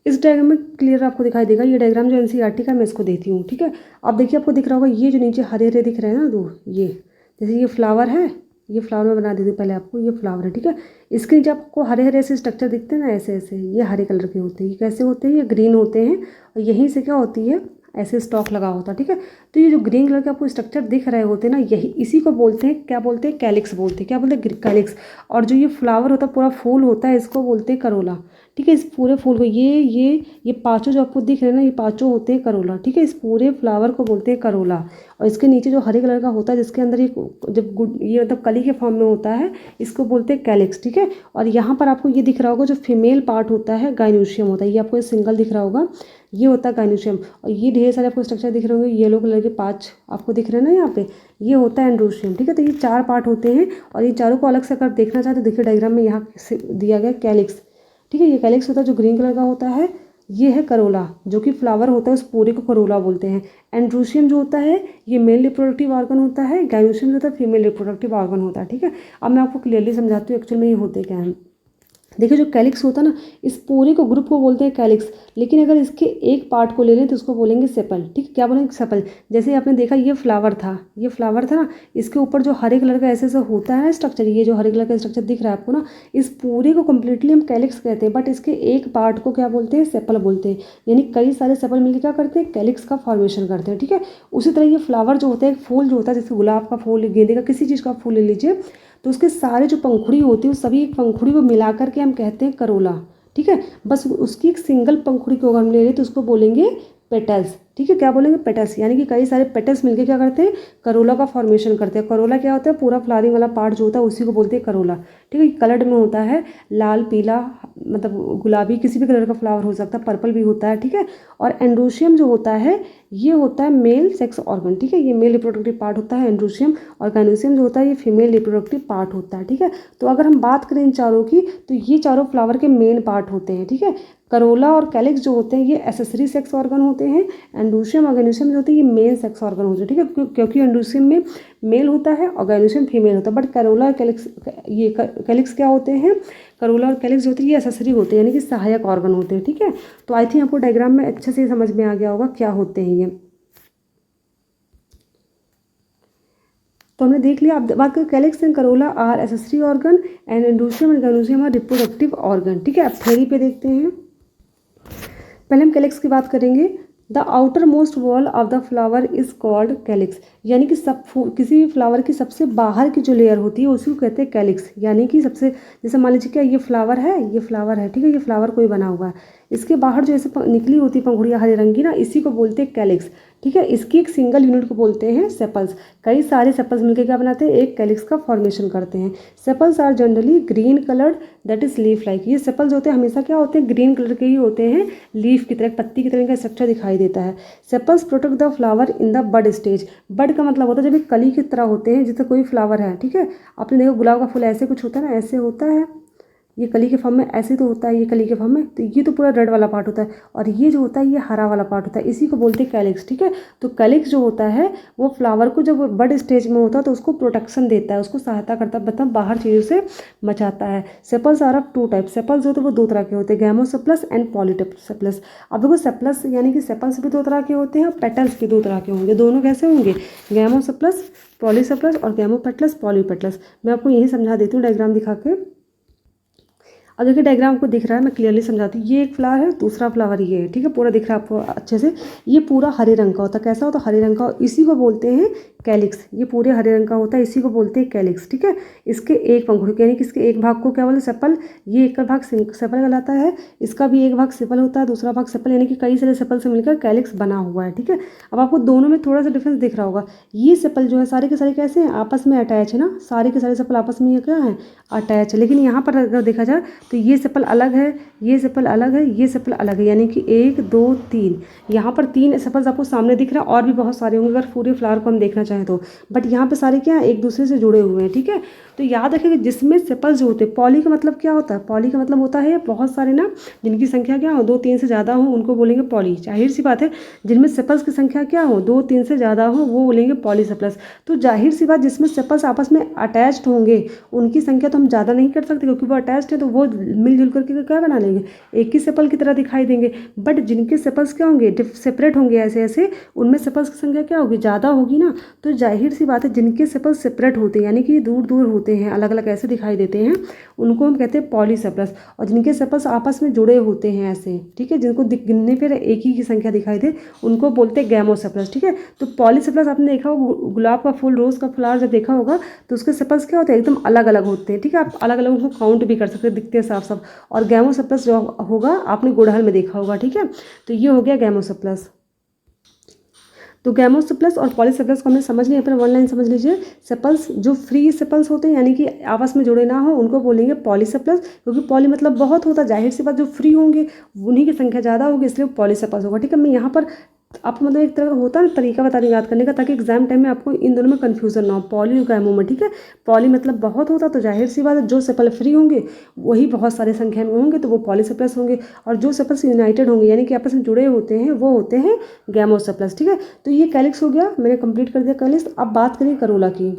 इस डायग्राम में क्लियर आपको दिखाई देगा, ये डायग्राम जो एनसीईआरटी का मैं इसको देती हूँ, ठीक है। अब देखिए आपको दिख रहा होगा ये जो नीचे हरे हरे दिख रहे हैं ना दो, ये जैसे ये फ्लावर है, ये फ्लावर मैं बना देती हूँ पहले आपको, ये फ्लावर है, ठीक है। इसके नीचे आपको हरे हरे ऐसे स्ट्रक्चर दिखते हैं ना, ऐसे ऐसे, ये हरे कलर के होते हैं। ये कैसे होते हैं, ये ग्रीन होते हैं, और यहीं से क्या होती है, ऐसे स्टॉक लगा होता है, ठीक है। तो ये जो ग्रीन कलर के आपको स्ट्रक्चर दिख रहे होते हैं ना, यही इसी को बोलते हैं, क्या बोलते हैं, कैलिक्स बोलते हैं। क्या बोलते हैं, कैलिक्स। और जो ये फ्लावर होता है, पूरा फूल होता है, इसको बोलते हैं करोला, ठीक है। इस पूरे फूल को ये पांचों जो आपको दिख रहे हैं ना, ये पांचों होते हैं करोला, ठीक है। इस पूरे फ्लावर को बोलते हैं करोला। और इसके नीचे जो हरे कलर का होता है, जिसके अंदर ये जब ये मतलब कली के फॉर्म में होता है, इसको बोलते हैं कैलिक्स, ठीक है। और यहाँ पर आपको ये दिख रहा होगा, जो फीमेल पार्ट होता है गाइनोशियम होता है, ये आपको ये सिंगल दिख रहा होगा, ये होता है गाइनोशियम। और ये ढेर सारे आपको स्ट्रक्चर दिख रहे होंगे, येलो कलर के 5 आपको दिख रहे हैं ना यहाँ पे, ये होता है एंड्रोशियम, ठीक है। तो ये 4 पार्ट होते हैं, और ये चारों को अलग से अगर देखना चाहते तो देखिए डायग्राम में यहाँ दिया गया कैलिक्स, ठीक है। ये कैलिक्स होता है जो ग्रीन कलर का होता है, ये है करोला, जो कि फ्लावर होता है, उस पूरे को करोला बोलते हैं। एंड्रोशियम जो होता है ये मेल रिप्रोडक्टिव ऑर्गन होता है, गाइनोशियम जो होता है फीमेल रिप्रोडक्टिव ऑर्गन होता है, ठीक है। अब मैं आपको क्लियरली समझाती हूँ एक्चुअल में ये होते क्या है। देखिए जो कैलिक्स होता है ना, इस पूरे को ग्रुप को बोलते हैं कैलिक्स, लेकिन अगर इसके एक पार्ट को ले लें तो उसको बोलेंगे सेपल, ठीक है। क्या बोलेंगे, सेपल। जैसे आपने देखा ये फ्लावर था, ये फ्लावर था ना, इसके ऊपर जो हरे कलर का ऐसे ऐसा होता है ना स्ट्रक्चर, ये जो हरे कलर का स्ट्रक्चर दिख रहा है आपको ना, इस पूरे को कम्प्लीटली हम कैलिक्स कहते हैं, बट इसके एक पार्ट को क्या बोलते हैं, सेपल बोलते हैं। यानी कई सारे सेपल मिलकर क्या करते हैं, कैलिक्स का फॉर्मेशन करते हैं, ठीक है। उसी तरह ये फ्लावर जो होता है, एक फूल जो होता है, जैसे गुलाब का फूल, गेंदे का, किसी चीज़ का फूल ले लीजिए, तो उसके सारे जो पंखुड़ी होती है, उस सभी एक पंखुड़ी को मिला करके हम कहते हैं करोला, ठीक है। बस उसकी एक सिंगल पंखुड़ी को अगर हम ले लें तो उसको बोलेंगे पेटल्स, ठीक है। क्या बोलेंगे, पेटल्स। यानी कि कई सारे पेटल्स मिलके क्या करते हैं, करोला का फॉर्मेशन करते हैं। करोला क्या होता है, पूरा फ्लावरिंग वाला पार्ट जो होता है उसी को बोलते हैं करोला, ठीक है। कलर्ड में होता है, लाल, पीला, मतलब गुलाबी, किसी भी कलर का फ्लावर हो सकता है, पर्पल भी होता है, ठीक है। और एंड्रोशियम जो होता है, ये होता है मेल सेक्स ऑर्गन, ठीक है। ये मेल रिप्रोडक्टिव पार्ट होता है एंड्रोशियम, और गाइनोशियम जो होता है ये फीमेल रिप्रोडक्टिव पार्ट होता है, ठीक है। तो अगर हम बात करें इन चारों की, तो ये चारों फ्लावर के मेन पार्ट होते हैं, ठीक है। करोला और कैलिक्स जो होते हैं ये एसेसरी सेक्स ऑर्गन होते हैं। एंड्रोशियम और गाइनोशियम जो होते हैं ये मेन सेक्स ऑर्गन होते हैं, ठीक है। क्योंकि एंड्रोशियम में मेल होता है और गाइनोशियम फीमेल होता है, बट करोला और कैलिक्स, ये कैलिक्स क्या होते हैं, करोला और कैलिक्स जो होते हैं ये एसेसरी होते हैं, यानी कि सहायक ऑर्गन होते हैं, ठीक है। तो आई थिंक आपको डायग्राम में अच्छे से समझ में आ गया होगा क्या होते हैं ये। तो हमने देख लिया। अब बात करें, calyx and corolla are accessory organ and androecium and gynoecium are reproductive organ, ठीक है। अब थ्योरी पे देखते हैं। पहले हम कैलिक्स की बात करेंगे। The outer most wall of the flower is called calyx, यानी कि किसी भी फ्लावर की सबसे बाहर की जो लेयर होती है उसी को कहते हैं कैलिक्स। यानी कि सबसे, जैसे मान लीजिए क्या ये फ्लावर है, ये फ्लावर है, ठीक है। ये फ्लावर कोई बना हुआ है, इसके बाहर जो ऐसे निकली होती है पंखुड़ियाँ हरे रंग की ना, इसी को बोलते हैं कैलिक्स, ठीक है। इसकी एक सिंगल यूनिट को बोलते हैं सेपल्स। कई सारे सेपल्स मिलकर क्या बनाते हैं, एक कैलिक्स का फॉर्मेशन करते हैं। Sepals are generally green coloured, that is leaf like. ये सेपल्स होते हैं हमेशा क्या होते हैं, ग्रीन कलर के ही होते हैं, लीफ की तरह, पत्ती की तरह का स्ट्रक्चर दिखाई देता है। Sepals protect the flower in the bud stage. Bud का मतलब होता है जब एक कली की तरह होते हैं, जैसे कोई फ्लावर है, ठीक है। आपने देखा गुलाब का फूल ऐसे कुछ होता है ना, ऐसे होता है, ये कली के फॉर्म में ऐसे तो होता है, ये कली के फॉर्म में, तो ये तो पूरा रेड वाला पार्ट होता है, और ये जो होता है ये हरा वाला पार्ट होता है, इसी को बोलते हैं कैलिक्स, ठीक है। तो कैलिक्स जो होता है वो फ्लावर को जब बड स्टेज में होता है तो उसको प्रोटेक्शन देता है, उसको सहायता करता है, मतलब बाहर चीज़ों से बचाता है। Sepals are of 2 type. Sepals जो होते हैं वो 2 तरह के होते हैं, गैमोसेपलस एंड पॉलीसेपलस। अब देखो सेपलस यानी कि सेपल्स भी 2 तरह के होते हैं, पेटल्स भी 2 तरह के होंगे। दोनों कैसे होंगे, गैमोसेपलस पॉलीसेपलस और गैमोपेटलस पॉलीपेटलस। मैं आपको यही समझा देती हूँ डायग्राम दिखा के। अब देखिए डायग्राम आपको दिख रहा है, मैं क्लियरली समझाती हूँ। ये एक फ्लावर है, दूसरा फ्लावर ये है, ठीक है। पूरा दिख रहा है आपको अच्छे से। ये पूरा हरे रंग का होता है, कैसा होता है, हरे रंग का, इसी को बोलते हैं कैलिक्स। ये पूरे हरे रंग का होता है, इसी को बोलते हैं कैलिक्स, ठीक है। इसके एक पंखुड़ी यानी कि इसके एक भाग को क्या बोलते हैं, सेपल। ये एक भाग सेपल कहलाता है, इसका भी एक भाग सेपल होता है, दूसरा भाग सेपल, यानी कि कई सारे सेपल से मिलकर कैलिक्स बना हुआ है, ठीक है। अब आपको दोनों में थोड़ा सा डिफरेंस दिख रहा होगा। ये सेपल जो है सारे के सारे कैसे हैं, आपस में अटैच है ना, सारे के सारे सेपल आपस में ये क्या है, अटैच है। लेकिन यहाँ पर अगर देखा जाए तो ये सेपल अलग है, ये सेपल अलग है, ये सेपल अलग है, यानी कि 1 2 3, यहाँ पर 3 सेपल्स आपको सामने दिख रहा है, और भी बहुत सारे होंगे अगर पूरे फ्लावर को हम देखना चाहें तो, बट यहाँ पे सारे क्या एक दूसरे से जुड़े हुए हैं, ठीक है। तो याद रखिए कि जिसमें सेपल्स जो होते हैं, पॉली का मतलब क्या होता है, पॉली का मतलब होता है बहुत सारे ना, जिनकी संख्या क्या हो 2 3 से ज़्यादा हो उनको बोलेंगे पॉली। जाहिर सी बात है जिनमें सेपल्स की संख्या क्या हो 2 3 से ज़्यादा हो वो बोलेंगे पॉलीसेपलस। तो जाहिर सी बात जिसमें सेपल्स आपस में अटैच्ड होंगे उनकी संख्या तो हम ज़्यादा नहीं कर सकते, क्योंकि वो अटैच्ड है तो वो मिलजुल करके क्या बना लेंगे, एक ही सेपल की तरह दिखाई देंगे। बट जिनके सेपल्स क्या होंगे, सेपरेट होंगे ऐसे ऐसे, उनमें सेपल्स की संख्या क्या होगी, ज़्यादा होगी ना। तो जाहिर सी बात है जिनके सेपल्स सेपरेट होते हैं यानी कि दूर दूर होते हैं, अलग अलग ऐसे दिखाई देते हैं, उनको हम कहते हैं पॉलीसेपल्स। और जिनके सेपल्स आपस में जुड़े होते हैं ऐसे, ठीक है, जिनको गिनने पर एक ही की संख्या दिखाई दे, उनको बोलते हैं गैमोसेपल्स। ठीक है, तो पॉलीसेपल्स आपने देखा होगा, गुलाब का फूल, रोज़ का फ्लावर जब देखा होगा तो उसके सेपल्स क्या होते हैं, एकदम अलग अलग होते हैं। ठीक है, आप अलग अलग उनको काउंट भी कर सकते हैं, दिखते हैं साफ साफ। और गैमोसेपल्स जो होगा आपने गुड़हल में देखा होगा। ठीक है, तो ये हो गया गैमोसेपल्स। तो गैमोसेपल्स और पॉलीसेपल्स को हमने समझ लिया, अपने वन लाइन समझ लीजिए। सेपल्स जो फ्री सेपल्स होते हैं यानी कि आपस में जुड़े ना हो, उनको बोलेंगे पॉलीसेपल्स, क्योंकि पॉली मतलब बहुत होता है, जाहिर सी बात जो फ्री होंगे उन्हीं की संख्या ज़्यादा होगी, इसलिए पॉलीसेपल्स होगा। ठीक है, मैं यहाँ पर आपको मतलब एक तरह का होता है ना तरीका बता दें याद करने का, ताकि एग्जाम टाइम में आपको इन दोनों में कन्फ्यूजन ना हो, पॉली और गैमो में। ठीक है, पॉली मतलब बहुत होता, तो जाहिर सी बात है जो सेपल फ्री होंगे वही बहुत सारी संख्या में होंगे, तो वो पॉलीसेपल्स होंगे। और जो सेपल्स यूनाइटेड होंगे यानी कि आपस में जुड़े होते हैं वो होते हैं गैमोसेपल्स। ठीक है, तो ये कैलिक्स हो गया, मैंने कंप्लीट कर दिया कैलिक्स। अब बात करें करोला की।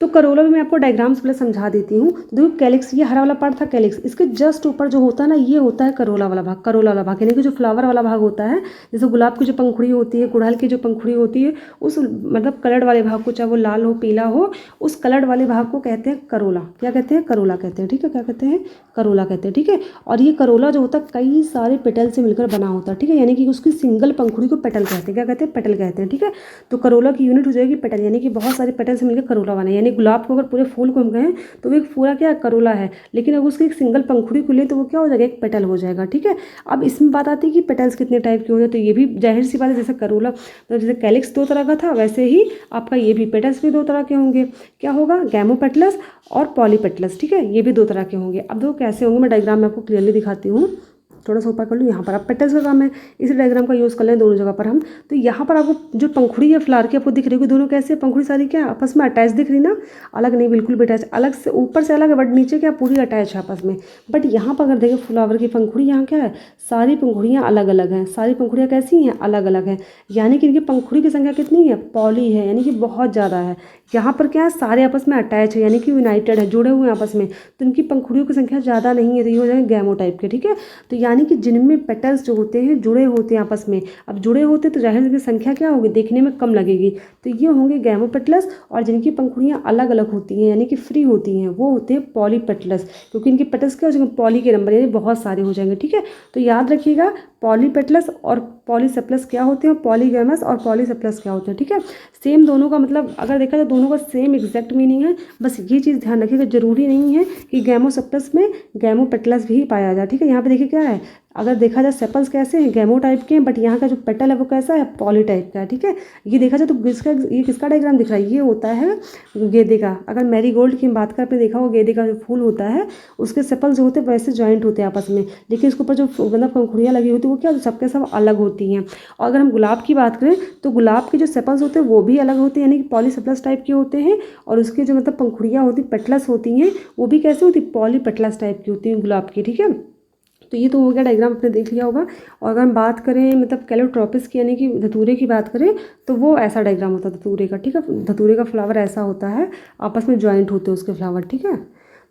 तो करोला में मैं आपको डायग्राम्स पहले समझा देती हूँ। देखो कैलिक्स, ये हरा वाला पार्ट था कैलिक्स, इसके जस्ट ऊपर जो होता है ना, ये होता है करोला वाला भाग। करोला वाला भाग यानी कि जो फ्लावर वाला भाग होता है, जैसे गुलाब की जो पंखुड़ी होती है, गुड़हल की जो पंखुड़ी होती है, उस मतलब कलर्ड वाले भाग को, चाहे वो लाल हो पीला हो, उस कलर्ड वाले भाग को कहते हैं करोला। क्या कहते हैं, करोला कहते हैं। ठीक है, क्या कहते हैं, करोला कहते हैं। ठीक है, और ये करोला जो होता है कई सारे पेटल से मिलकर बना होता है। ठीक है, यानी कि उसकी सिंगल पंखुड़ी को पेटल कहते हैं। क्या कहते हैं, पेटल कहते हैं। ठीक है, तो करोला की यूनिट हो जाएगी पेटल, यानी कि बहुत सारे पेटल से मिलकर करोला बना। यानी गुलाब को अगर पूरे फूल को हम कहें तो वो एक पूरा क्या करोला है, लेकिन अगर उसकी एक सिंगल पंखुड़ी को ले तो वो क्या हो जाएगा, एक पेटल हो जाएगा। ठीक है, अब इसमें बात आती है कि पेटल्स कितने टाइप के होते हैं। तो ये भी जाहिर सी बात है, जैसे करोला तो जैसे कैलिक्स 2 तरह का था, वैसे ही आपका ये भी पेटल्स भी 2 तरह के होंगे। क्या होगा, गैमोपेटलस और पॉलीपेटलस। ठीक है, ये भी 2 तरह के होंगे। अब देखो कैसे होंगे, मैं डायग्राम में आपको क्लियरली दिखाती हूँ। थोड़ा सा ऊपर कर लूँ, यहाँ पर आप पेटल्स का काम है, इसी डायग्राम का यूज़ कर लें दोनों जगह पर हम। तो यहाँ पर आपको जो पंखुड़ी है फ्लावर की आपको दिख रही होगी, दोनों कैसे पंखुड़ी सारी क्या आपस में अटैच दिख रही ना, अलग नहीं, बिल्कुल भी अटैच, अलग से ऊपर से अलग है, बट नीचे क्या पूरी अटैच है आपस में। बट यहाँ पर अगर देखें फ्लावर की पंखुड़ी, यहाँ क्या है, सारी पंखुड़ियाँ अलग अलग हैं। सारी पंखुड़ियाँ कैसी हैं, अलग अलग हैं, यानी कि इनकी पंखुड़ी की संख्या कितनी है, पॉली है, यानी कि बहुत ज़्यादा है। यहाँ पर क्या है, सारे आपस में अटैच है, यानी कि यूनाइटेड है, जुड़े हुए हैं आपस में, तो इनकी पंखुड़ियों की संख्या ज़्यादा नहीं है, तो ये हो जाएंगे गैमो टाइप के। ठीक है, तो यानी कि जिनमें पेटल्स जो होते हैं जुड़े होते हैं आपस में, अब जुड़े होते तो जाहिर है संख्या क्या होगी, देखने में कम लगेगी, तो ये होंगे गैमोपेटलस। और जिनकी पंखुड़ियाँ अलग अलग होती हैं यानी कि फ्री होती हैं वो होते हैं पॉलीपेटलस, क्योंकि इनके पेटल्स क्या हो जाएंगे, पॉली के नंबर यानी बहुत सारे हो जाएंगे। ठीक है, तो याद रखिएगा पॉलीपेटलस और पॉलीसेपलस क्या होते हैं, पॉलीगैमस और पॉलीसेपलस क्या होते हैं। ठीक है, सेम दोनों का मतलब अगर देखा जाए दोनों का सेम एग्जैक्ट मीनिंग है, बस ये चीज़ ध्यान रखिएगा, जरूरी नहीं है कि गैमोसेपलस में गैमोपेटलस भी पाया जाए। ठीक है, यहाँ पे देखिए क्या है, अगर देखा जाए सेपल्स कैसे हैं, गैमो टाइप के हैं, बट यहाँ का जो पेटल है वो कैसा है, पॉली टाइप का है। ठीक है, ये देखा जाए तो ये किसका डायग्राम दिख रहा है, ये होता है गेंदे का। अगर मैरीगोल्ड की बात कर, आपने देखा हो गेंदे का जो फूल होता है उसके सेपल्स जो होते हैं वैसे जॉइंट होते हैं आपस में, लेकिन इसके ऊपर जो मतलब पंखुड़ियाँ लगी होती है वो क्या सबके सब अलग होती हैं। और अगर हम गुलाब की बात करें तो गुलाब के जो सेपल्स होते हैं वो भी अलग होते हैं, यानी कि पॉलीसेपलस टाइप के होते हैं, और उसके जो मतलब पंखुड़ियाँ होती पेटलस होती हैं वो भी कैसे होती, पॉलीपेटलस टाइप की होती हैं गुलाब की। ठीक है, तो ये तो हो गया डायग्राम, आपने देख लिया होगा। और अगर हम बात करें मतलब कैलोट्रोपिस की यानी कि धतूरे की बात करें तो वो ऐसा डायग्राम होता है धतूरे का। ठीक है, धतूरे का फ्लावर ऐसा होता है, आपस में ज्वाइंट होते हैं उसके फ्लावर। ठीक है,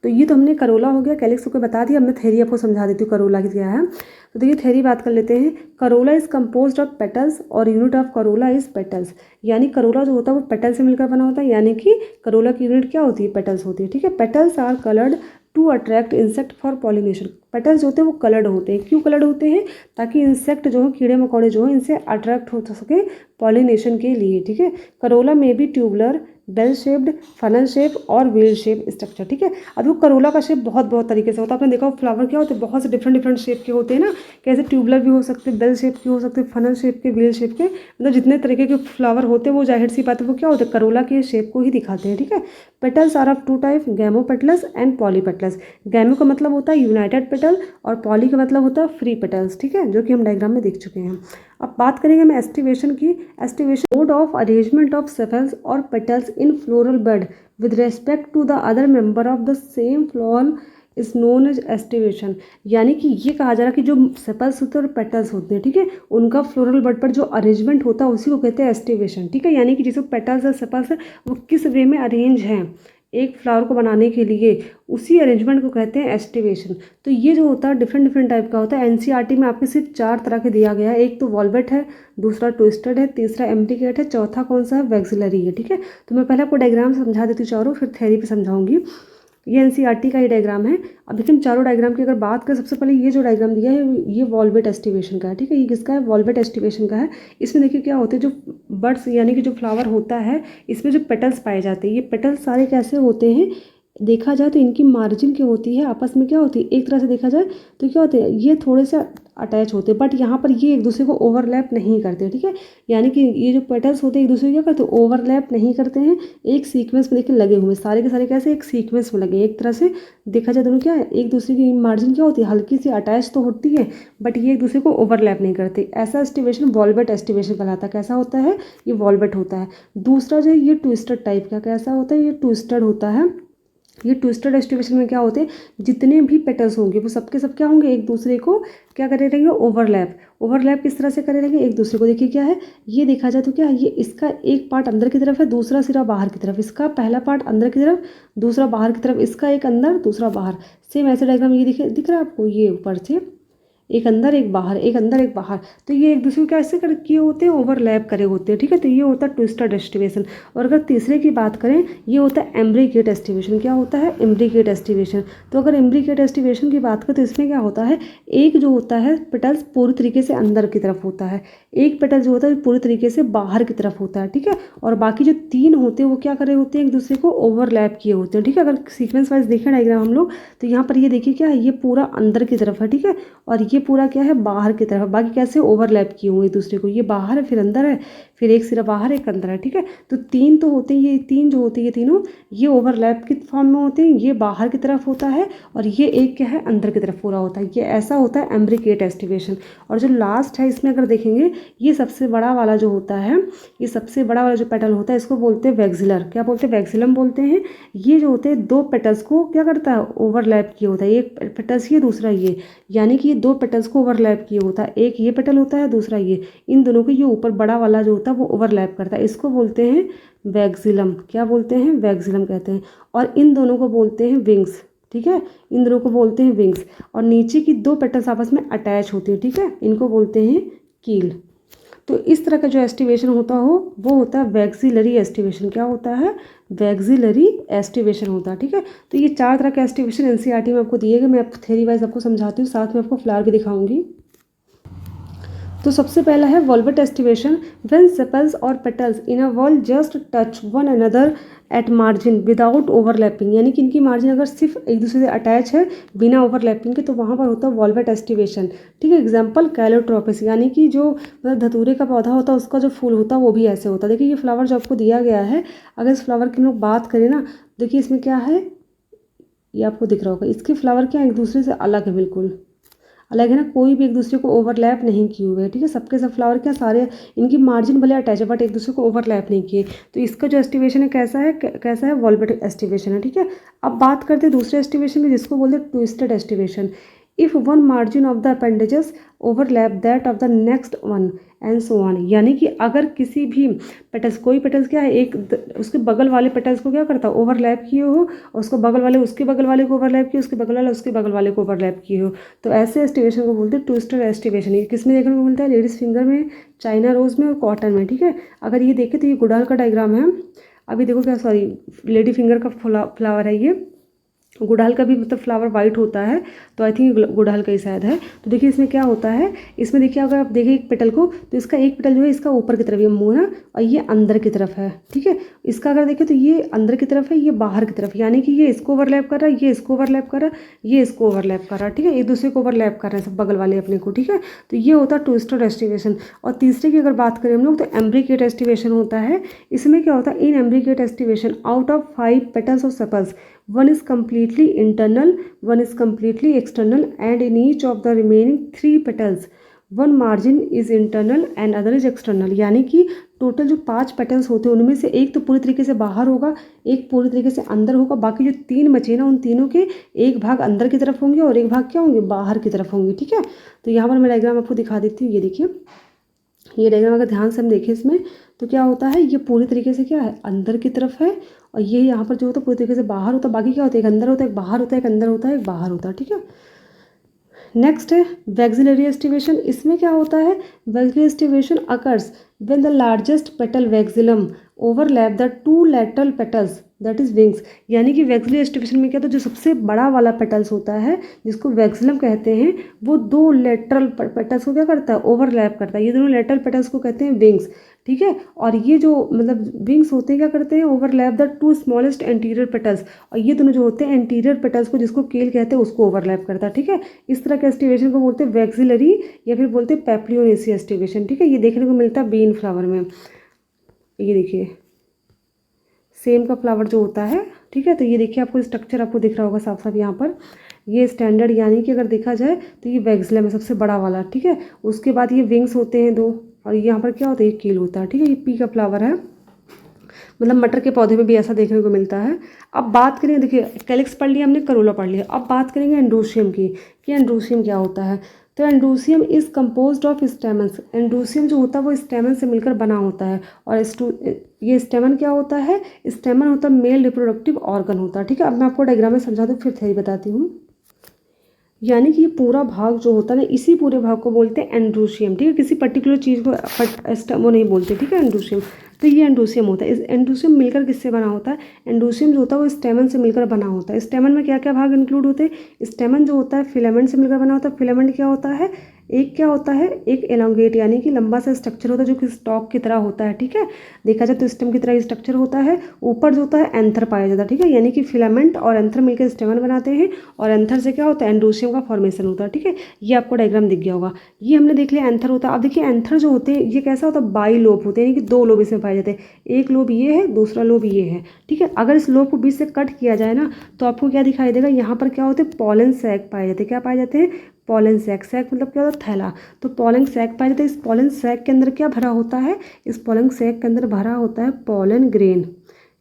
तो ये तो हमने करोला हो गया, कैलिक्स को बता दिया। अब मैं थेरी आपको समझा देती हूँ करोला की क्या है। तो देखिए थेरी बात कर लेते हैं। Corolla is composed of petals और unit of corolla is petals, यानी करोला जो होता है वो पेटल से मिलकर बना होता है, यानी कि करोला की यूनिट क्या होती है, पेटल्स होती है। ठीक है, petals are coloured to attract insect for pollination. Petals जो होते हैं वो कलर्ड होते हैं, क्यों कलर्ड होते हैं, ताकि इंसेक्ट जो है कीड़े मकोड़े जो है इनसे अट्रैक्ट हो सके पॉलिनेशन के लिए। ठीक है, करोला में भी tubular, bell shaped, funnel shape और व्हील शेप स्ट्रक्चर। ठीक है, अब वो करोला का शेप बहुत तरीके से होता है, आपने देखा फ्लावर क्या होते हैं बहुत से डिफरेंट शेप के होते हैं ना, कैसे ट्यूबुलर भी हो सकते हैं, बेल शेप के हो सकते हैं, फनल शेप के, व्हील शेप के, मतलब जितने तरीके के फ्लावर होते हैं वो जाहिर सी बात है वो क्या होते हैं करोला के शेप को ही दिखाते हैं। ठीक है, petals are of 2 type, gamopetalous and polypetalous. Gamo का मतलब होता है यूनाइटेड पेटल और पॉली का मतलब होता है फ्री पेटल्स। ठीक है, जो कि हम डायग्राम में देख चुके हैं। अब बात करेंगे हम एस्टिवेशन की। Aestivation mode of arrangement of sepals और petals in floral bed with respect to the other member of the same floral is known as aestivation, यानी कि ये कहा जा रहा है कि जो सेपल्स होते हैं और पेटल्स होते हैं, ठीक है, उनका फ्लोरल बड पर जो अरेंजमेंट होता है उसी को कहते हैं एस्टिवेशन। ठीक है, यानी कि जिसको पेटल्स और सेपल्स है वो किस वे में अरेंज हैं, एक फ्लावर को बनाने के लिए, उसी अरेंजमेंट को कहते हैं एस्टिवेशन। तो ये जो होता है डिफरेंट डिफरेंट टाइप का होता है। एनसीईआरटी में आपके सिर्फ 4 तरह के दिया गया है, एक तो वॉल्वेट है, दूसरा ट्विस्टेड है, तीसरा एम्ब्रिकेट है, चौथा कौन सा है, वैक्सिलरी है। ठीक है, तो मैं पहले आपको डायग्राम समझा देती हूँ चारों, फिर थ्योरी पे समझाऊंगी। ये एनसीईआरटी का ही डायग्राम है। अब देखिए हम चारों डायग्राम की अगर बात करें, सबसे पहले ये जो डायग्राम दिया है ये वॉल्वेट एस्टिवेशन का है। ठीक है, ये किसका है, वॉल्वेट एस्टिवेशन का है। इसमें देखिए क्या होते हैं, जो बर्ड्स यानी कि जो फ्लावर होता है, इसमें जो पेटल्स पाए जाते हैं, ये पेटल्स सारे कैसे होते हैं, देखा जाए तो इनकी मार्जिन क्या होती है, आपस में क्या होती है, एक तरह से देखा जाए तो क्या होते हैं, ये थोड़े से अटैच होते हैं, बट यहाँ पर ये एक दूसरे को ओवरलैप नहीं करते। ठीक है, यानी कि ये जो पेटल्स होते हैं एक दूसरे को क्या करते हैं, ओवरलैप नहीं करते हैं, एक सीक्वेंस में देखिए लगे हुए सारे के सारे कैसे एक सीक्वेंस में लगे, एक तरह से देखा जाए दोनों क्या है, एक दूसरे की मार्जिन क्या होती है, हल्की सी अटैच तो होती है, बट ये एक दूसरे को ओवरलैप नहीं करते। ऐसा एस्टिवेशन वॉल्वेट एस्टिवेशन कहलाता है। कैसा होता है, ये वॉल्वेट होता है। दूसरा जो है ये ट्विस्टेड टाइप का, कैसा होता है, ये ट्विस्टेड होता है। ये ट्विस्टेड एस्टिवेशन में क्या होते हैं, जितने भी पेटल्स होंगे वो सबके सब क्या होंगे, एक दूसरे को क्या करे रहेंगे, ओवरलैप। ओवरलैप किस तरह से करे रहेंगे, एक दूसरे को। देखिए क्या है, ये देखा जाए तो क्या है, ये इसका एक पार्ट अंदर की तरफ है, दूसरा सिरा बाहर की तरफ, इसका पहला पार्ट अंदर की तरफ, दूसरा बाहर की तरफ, इसका एक अंदर दूसरा बाहर। सेम ऐसे डायग्राम ये दिख रहा है आपको, ये ऊपर से एक अंदर एक बाहर, एक अंदर एक बाहर, तो ये एक दूसरे को कैसे कर किए होते हैं, ओवरलैप करे होते हैं। ठीक है, तो ये होता है ट्विस्टेड एस्टिवेशन। और अगर तीसरे की बात करें, ये होता है एम्ब्रिकेट एस्टिवेशन। क्या होता है, एम्ब्रिकेट एस्टिवेशन। तो अगर एम्ब्रिकेट एस्टिवेशन की बात करें तो इसमें क्या होता है, एक जो होता है पेटल्स पूरी तरीके से अंदर की तरफ होता है, एक पेटल जो होता है पूरी तरीके से बाहर की तरफ होता है। ठीक है, और बाकी जो 3 होते हैं वो क्या करे होते हैं, एक दूसरे को ओवरलैप किए होते हैं। ठीक है, अगर सीक्वेंस वाइज देखें डायग्राम हम लोग, तो यहाँ पर ये देखिए क्या है, ये पूरा अंदर की तरफ है। ठीक है, और ये पूरा क्या है, बाहर की तरफ। बाकी कैसे ओवरलैप किए हुए एक दूसरे को, ये बाहर है फिर अंदर है, फिर एक सिरा बाहर एक अंदर है। ठीक है, तो 3 तो होते हैं, ये 3 जो होते हैं ये तीनों ये ओवरलैप के फॉर्म में होते हैं, ये बाहर की तरफ होता है और ये एक क्या है, अंदर की तरफ पूरा होता है। ये ऐसा होता है एम्ब्रिकेट एस्टिवेशन। और जो लास्ट है इसमें अगर देखेंगे, ये सबसे बड़ा वाला जो होता है, ये सबसे बड़ा वाला जो पेटल होता है, इसको बोलते हैं वैक्सिलर। क्या बोलते हैं, वैक्सिलम बोलते हैं। ये जो होते हैं 2 पेटल्स को क्या करता है, ओवरलैप किया होता है। एक पेटल्स ये, दूसरा ये, यानी कि ये 2 पेटल्स को ओवरलैप किया होता है। एक ये पेटल होता है, दूसरा ये, इन दोनों को ये ऊपर बड़ा वाला जो होता है वो ओवरलैप करता है। इसको बोलते हैं वैक्सिलम। क्या बोलते हैं, वैक्सिलम कहते हैं। और इन दोनों को बोलते हैं विंग्स। ठीक है, इन दोनों को बोलते हैं विंग्स। और नीचे की 2 पेटल्स आपस में अटैच होती है। ठीक है, इनको बोलते हैं कील। तो इस तरह का जो एस्टिवेशन होता हो वो होता है वैक्सिलरी एस्टिवेशन। क्या होता है, वैक्सिलरी एस्टिवेशन होता है। ठीक है, तो ये 4 तरह के एस्टिवेशन एनसीईआरटी में आपको दिए गए। मैं आपको थ्योरी वाइज आपको समझाती हूँ, साथ में आपको फ्लावर भी दिखाऊंगी। तो सबसे पहला है वॉल्वेट एस्टिवेशन। व्हेन सेपल्स और petals in a whorl just touch one another at margin without overlapping, यानी कि इनकी मार्जिन अगर सिर्फ एक दूसरे से अटैच है बिना ओवरलैपिंग के, तो वहाँ पर होता है वॉल्वेट एस्टिवेशन। ठीक है, एग्जाम्पल कैलोट्रोपिस, यानी कि जो धतूरे का पौधा होता है उसका जो फूल होता है वो भी ऐसे होता है। देखिए ये फ्लावर जो आपको दिया गया है, अगर इस फ्लावर की हम लोग बात करें ना, देखिए इसमें क्या है, ये आपको दिख रहा होगा, इसके फ्लावर क्या एक दूसरे से अलग है, बिल्कुल अलग है ना, कोई भी एक दूसरे को ओवरलैप नहीं किए हुए। ठीक है, सबके सब फ्लावर क्या सारे इनकी मार्जिन भले अटैच है बट एक दूसरे को ओवरलैप नहीं किए। तो इसका जो एस्टिवेशन है कैसा है, कैसा है, वॉल्वेट एस्टिवेशन है। ठीक है, अब बात करते हैं दूसरे एस्टिवेशन की, जिसको बोलते हैं twisted aestivation. If one margin of the appendages overlap that of the next one and so on, यानी कि अगर किसी भी पेटल्स, कोई पेटल्स क्या है, एक उसके बगल वाले पेटल्स को क्या करता है, ओवरलैप किए हो, और उसको बगल वाले उसके बगल वाले को ओवरलैप किए, उसके बगल वाले उसके बगल वाले को ओवरलैप किए हो, तो ऐसे एस्टिवेशन को बोलते हैं ट्विस्टेड एस्टिवेशन। ये किस में देखने को मिलता है, लेडीज़ फिंगर में, चाइना रोज में और कॉटन में। ठीक है, अगर ये देखें तो ये गुड़हल का डायग्राम है। अभी देखो क्या, सॉरी, लेडी फिंगर का फ्लावर है ये। गुड़हल का भी मतलब फ्लावर वाइट होता है, तो आई थिंक गुड़हल का ही शायद है। तो देखिए इसमें क्या होता है, इसमें देखिए अगर आप देखिए एक पेटल को, तो इसका एक पेटल जो है इसका ऊपर की तरफ ये मुँह ना, और ये अंदर की तरफ है। ठीक है, इसका अगर देखें तो ये अंदर की तरफ है, ये बाहर की तरफ, यानी कि ये इसको ओवरलैप कर रहा है, ये इसको ओवरलैप कर रहा है, ये इसको ओवरलैप कर रहा है। ठीक है, एक दूसरे को ओवरलैप कर रहे हैं सब बगल वाले अपने को। ठीक है, तो ये होता है ट्विस्टेड एस्टिवेशन। और तीसरे की अगर बात करें हम लोग, तो एम्ब्रिकेट एस्टिवेशन होता है। इसमें क्या होता है, in imbricate aestivation out of 5 petals of sepals one is completely internal, one is completely external, and in each of the remaining 3 petals one margin is internal and other is external, यानी कि टोटल जो 5 पेटल्स होते हैं उनमें से एक तो पूरी तरीके से बाहर होगा, एक पूरी तरीके से अंदर होगा, बाकी जो 3 बचे ना उन तीनों के एक भाग अंदर की तरफ होंगे और एक भाग क्या होंगे, बाहर की तरफ होंगे। ठीक है, तो यहाँ पर मैं डायग्राम आपको दिखा देती हूँ। ये देखिए ये डायग्राम अगर ध्यान से हम देखें इसमें तो क्या होता है, ये पूरी तरीके से क्या है अंदर की तरफ है, और ये यहाँ पर जो होता है पूरी तरीके से बाहर होता है। बाकी क्या होता है, एक अंदर होता है, एक बाहर होता है, एक अंदर होता है, एक बाहर होता है, ठीक है। नेक्स्ट है वैक्सिलरी एस्टिवेशन। इसमें क्या होता है, vexillary aestivation occurs when the largest petal vexillum overlap the two lateral petals that is wings. यानी कि वैक्सिलरी एस्टिवेशन में क्या, तो जो सबसे बड़ा वाला पेटल्स होता है जिसको वैक्सिलम कहते हैं, वो दो लेटरल पेटल्स को क्या करता है, ओवरलैप करता है। ये दोनों लेटरल पेटल्स को कहते हैं विंग्स, ठीक है। और ये जो मतलब विंग्स होते हैं क्या करते हैं, overlap the to smallest anterior petals, और ये दोनों जो होते हैं एंटीरियर पेटल्स को, जिसको केल कहते हैं, उसको ओवरलैप करता है, ठीक है। इस तरह के एस्टिवेशन को बोलते हैं वैक्सिलरी या फिर बोलते हैं पैप्लियोनेसी एस्टिवेशन, ठीक है। ये देखने को मिलता है बीन फ्लावर में। ये देखिए सेम का फ्लावर जो होता है, ठीक है। तो ये देखिए आपको स्ट्रक्चर आपको दिख रहा होगा साफ साफ यहाँ पर। ये स्टैंडर्ड यानी कि अगर देखा जाए तो ये वैक्सिलम है सबसे बड़ा वाला, ठीक है। उसके बाद ये विंग्स होते हैं दो, और यहाँ पर क्या होता है, ये कील होता है, ठीक है। ये पी का फ्लावर है, मतलब मटर के पौधे में भी ऐसा देखने को मिलता है। अब बात करें, देखिए कैलिक्स पढ़ लिया हमने, करोला पढ़ लिया। अब बात करेंगे एंड्रोशियम की कि एंड्रोशियम क्या होता है। तो androecium is composed of stamens. Androecium जो होता है वो स्टेमन से मिलकर बना होता है। और ये स्टेमन क्या होता है, स्टेमन होता है मेल रिप्रोडक्टिव ऑर्गन होता है, ठीक है। अब मैं आपको डायग्राम में समझा दूँ, फिर थ्योरी बताती हूँ। यानी कि ये पूरा भाग जो होता है ना, इसी पूरे भाग को बोलते हैं एंड्रोशियम, ठीक है। किसी पर्टिकुलर चीज़ को वो नहीं बोलते, ठीक है, एंड्रोशियम। तो ये एंड्रोशियम होता है। इस एंड्रोशियम मिलकर किससे बना होता है, एंड्रोशियम जो होता है वो स्टेमन से मिलकर बना होता है। स्टेमन में क्या क्या भाग इंक्लूड होते हैं, स्टेमन जो होता है फिलामेंट से मिलकर बना होता है। फिलामेंट क्या होता है, एक क्या होता है, एक एलोंगेट यानी कि लंबा सा स्ट्रक्चर होता है जो कि स्टॉक की तरह होता है, ठीक है। देखा जाए तो स्टेम की तरह स्ट्रक्चर होता है। ऊपर जो होता है एंथर पाया जाता है, ठीक है। यानी कि फिलामेंट और एंथर मिलकर स्टेमन बनाते हैं, और एंथर से क्या होता है, एंड्रोशियम का फॉर्मेशन होता है, ठीक है। ये आपको डायग्राम दिख गया होगा। ये हमने देख लिया एंथर होता है। अब देखिए एंथर जो होते हैं ये कैसा होता है, बाई लोब होते हैं, यानी कि दो लोब इसमें पाए जाते हैं। एक लोब ये है, दूसरा लोब ये है, ठीक है। अगर इस लोब को बीच से कट किया जाए ना, तो आपको क्या दिखाई देगा, यहाँ पर क्या होते हैं, पॉलन सैक पाए जाते हैं। क्या पाए जाते हैं, पॉलन सैक। सैक मतलब क्या होता है, थैला। तो पॉलन सैक पाए जाते हैं। इस पॉलन सैक के अंदर क्या भरा होता है, इस पॉलन सैक के अंदर भरा होता है पॉलन ग्रेन।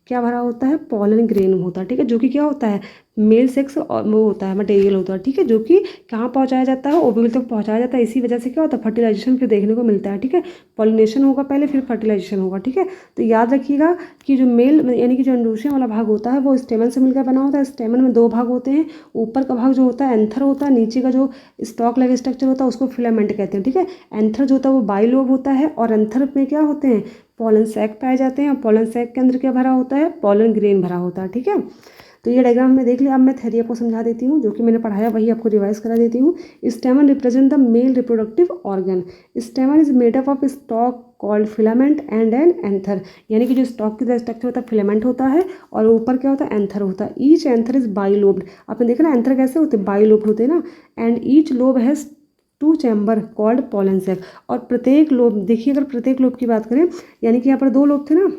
क्या भरा होता है, पॉलन ग्रेन होता है, ठीक है। जो कि क्या होता है, मेल सेक्स और वो होता है, मटेरियल होता है, ठीक है। जो कि कहाँ पहुँचाया जाता है, ओव्यूल तक पहुँचाया जाता है। इसी वजह से क्या होता है, फर्टिलाइजेशन फिर देखने को मिलता है, ठीक है। पॉलिनेशन होगा पहले, फिर फर्टिलाइजेशन होगा, ठीक है। तो याद रखिएगा कि जो मेल यानी कि जो एंड्रोशियम वाला भाग होता है वो स्टेमन से मिलकर बना होता है। स्टेमन में दो भाग होते हैं। ऊपर का भाग जो होता है एंथर होता है, नीचे का जो स्टॉक लाइक स्ट्रक्चर होता है उसको फिलामेंट कहते हैं, ठीक है। एंथर जो होता है वो बाइलोब होता है, और एंथर में क्या होते हैं, पॉलन सैक पाए जाते हैं। और पॉलन सैक के अंदर क्या भरा होता है, पॉलन ग्रेन भरा होता है, ठीक है। तो ये डायग्राम में देख लिया। अब मैं थ्योरी आपको समझा देती हूँ, जो कि मैंने पढ़ाया वही आपको रिवाइज करा देती हूँ। स्टेमन represent the male reproductive organ. स्टेमन is made up of stock called filament and an anther. यानी कि जो स्टॉक की स्ट्रक्चर होता है फिलामेंट होता है, और ऊपर क्या होता है, एंथर होता है। Each anther is bilobed. आपने देखा ना एंथर कैसे होते हैं, बाइलोब्ड होते हैं ना। And each lobe has two chamber called pollen sac. और प्रत्येक लोब, देखिए अगर प्रत्येक लोब की बात करें, यानी कि यहाँ पर दो लोब थे ना,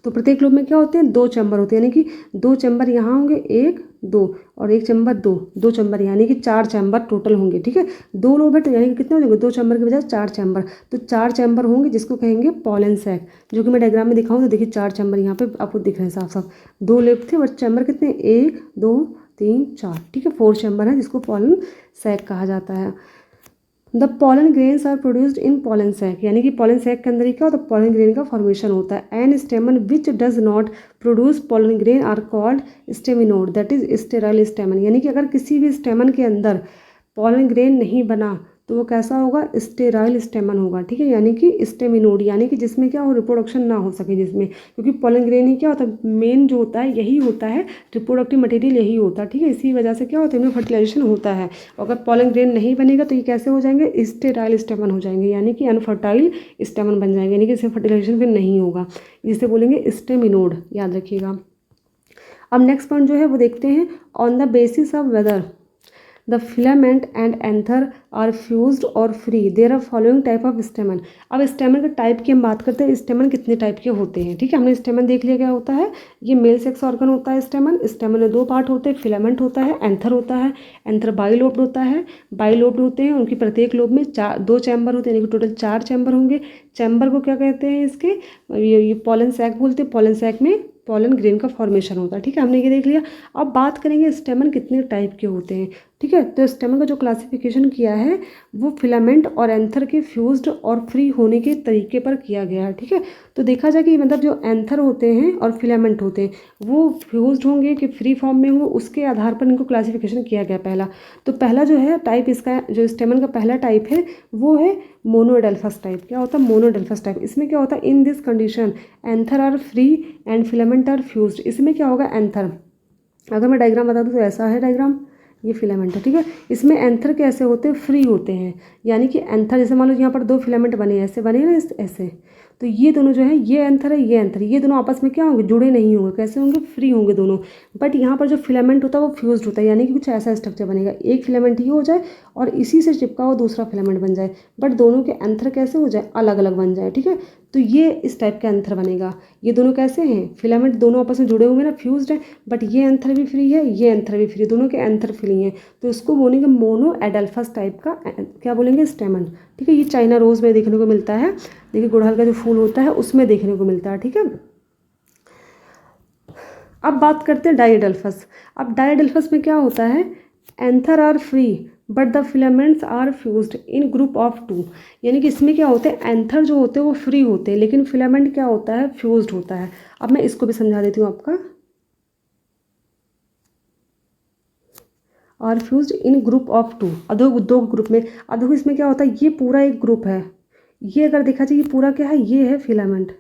तो प्रत्येक लोब में क्या होते हैं, दो चैम्बर होते हैं। यानी कि दो चैम्बर यहाँ होंगे, एक दो, और एक चैम्बर दो, दो चैम्बर, यानी कि चार चैम्बर टोटल होंगे, ठीक है। दो लोब है तो यानी कि कितने हो जाएंगे, दो चैम्बर के बजाय चार चैम्बर। तो चार चैम्बर होंगे जिसको कहेंगे पॉलन सैक, जो कि मैं डायग्राम में दिखाऊँ तो देखिए चार चैम्बर यहाँ पे आपको दिख रहे हैं साफ साफ। दो लोब थे और चैम्बर कितने, एक दो तीन चार, ठीक है। फोर चैम्बर है जिसको पॉलन सैक कहा जाता है। The pollen grains are produced in pollen sac. यानी कि पॉलन सैक के अंदर ही क्या होता है, पॉलन ग्रेन का फॉर्मेशन होता है। An stamen which does not produce pollen grain are called staminode, that is sterile stamen. यानी कि अगर किसी भी स्टेमन के अंदर पॉलन ग्रेन नहीं बना तो वो कैसा होगा, स्टेराइल स्टेमन होगा, ठीक है। यानी कि स्टेमिनोड, यानी कि जिसमें क्या हो, रिप्रोडक्शन ना हो सके जिसमें, क्योंकि पॉलन ग्रेन ही क्या होता है, मेन जो होता है यही होता है, रिप्रोडक्टिव मटेरियल यही होता है, ठीक है। इसी वजह से क्या होता है, इनमें फर्टिलाइजेशन होता है। अगर पॉलन ग्रेन नहीं बनेगा तो ये कैसे हो जाएंगे, स्टेराइल स्टेमन हो जाएंगे, यानी कि अनफर्टाइल स्टेमन बन जाएंगे, यानी कि इसमें फर्टिलाइजेशन फिर नहीं होगा। जिसे बोलेंगे स्टेमिनोड, याद रखिएगा। अब नेक्स्ट पॉइंट जो है वो देखते हैं, on the basis of whether the filament and anther are fused or free there are following type of stamen. अब स्टेमन के टाइप की हम बात करते हैं, स्टेमन कितने टाइप के होते हैं, ठीक है। हमने स्टेमन देख लिया क्या होता है, ये मेल सेक्स ऑर्गन होता है स्टेमन। स्टेमन में दो पार्ट होते हैं, फिलामेंट होता है, एंथर होता है। एंथर बाइलोब्ड होता है, बाइलोब्ड होते हैं, उनकी प्रत्येक लोब में दो चैम्बर होते हैं, यानी कि टोटल चार चैम्बर होंगे। चैम्बर को क्या कहते हैं, इसके ये पॉलन सैक बोलते हैं। पॉलन सैक में पॉलन ग्रेन का फॉर्मेशन होता है, ठीक है। हमने ये देख लिया। अब बात करेंगे स्टेमन कितने टाइप के होते हैं, ठीक है। तो स्टेमन का जो क्लासिफिकेशन किया है वो फिलामेंट और एंथर के फ्यूज्ड और फ्री होने के तरीके पर किया गया है, ठीक है। तो देखा जाए कि मतलब जो एंथर होते हैं और फिलामेंट होते हैं वो फ्यूज्ड होंगे कि फ्री फॉर्म में हो, उसके आधार पर इनको क्लासिफिकेशन किया गया पहला। तो पहला जो है टाइप इसका जो स्टेमन का पहला टाइप है वो है मोनोएडेल्फस टाइप। क्या होता है मोनोएडेल्फस टाइप। इसमें क्या होता है in this condition anther are free and filament are fused. इसमें क्या होगा एंथर, अगर मैं डायग्राम बता दूँ तो ऐसा है डायग्राम, ये फिलामेंट है, ठीक है। इसमें एंथर कैसे होते हैं फ्री होते हैं, यानी कि एंथर जैसे मान लो यहाँ पर दो फिलामेंट बने ऐसे बने ना ऐसे, तो ये दोनों जो है ये एंथर है ये एंथर, ये दोनों आपस में क्या होंगे जुड़े नहीं होंगे, कैसे होंगे फ्री होंगे दोनों। बट यहाँ पर जो फिलामेंट होता है वो फ्यूज्ड होता है, यानी कि कुछ ऐसा स्ट्रक्चर बनेगा, एक फिलामेंट ये हो जाए और इसी से चिपका हुआ दूसरा फिलामेंट बन जाए, बट दोनों के एंथर कैसे हो जाए अलग अलग बन जाए, ठीक है। तो ये इस टाइप का एंथर बनेगा। ये दोनों कैसे हैं फिलामेंट दोनों आपस में जुड़े हुए ना फ्यूज्ड हैं, बट ये एंथर भी फ्री है ये एंथर भी फ्री, दोनों के एंथर फ्री हैं, तो इसको बोलेंगे मोनो एडेल्फस टाइप का क्या बोलेंगे स्टेमन, ठीक है। ये चाइना रोज में देखने को मिलता है, देखिए गुड़हल का जो फूल होता है उसमें देखने को मिलता है, ठीक है। अब बात करते हैं डाइएडल्फस। अब डाइएडल्फस में क्या होता है anther are free but the filaments are fused in group of two, यानी कि इसमें क्या होते हैं एंथर जो होते हैं वो फ्री होते हैं लेकिन फिलामेंट क्या होता है फ्यूज्ड होता है। अब मैं इसको भी समझा देती हूँ आपका, are fused in group of two, दो ग्रुप में। अब देखो इसमें क्या होता है ये पूरा एक ग्रुप है, ये अगर देखा जाए ये पूरा क्या है ये है फिलामेंट,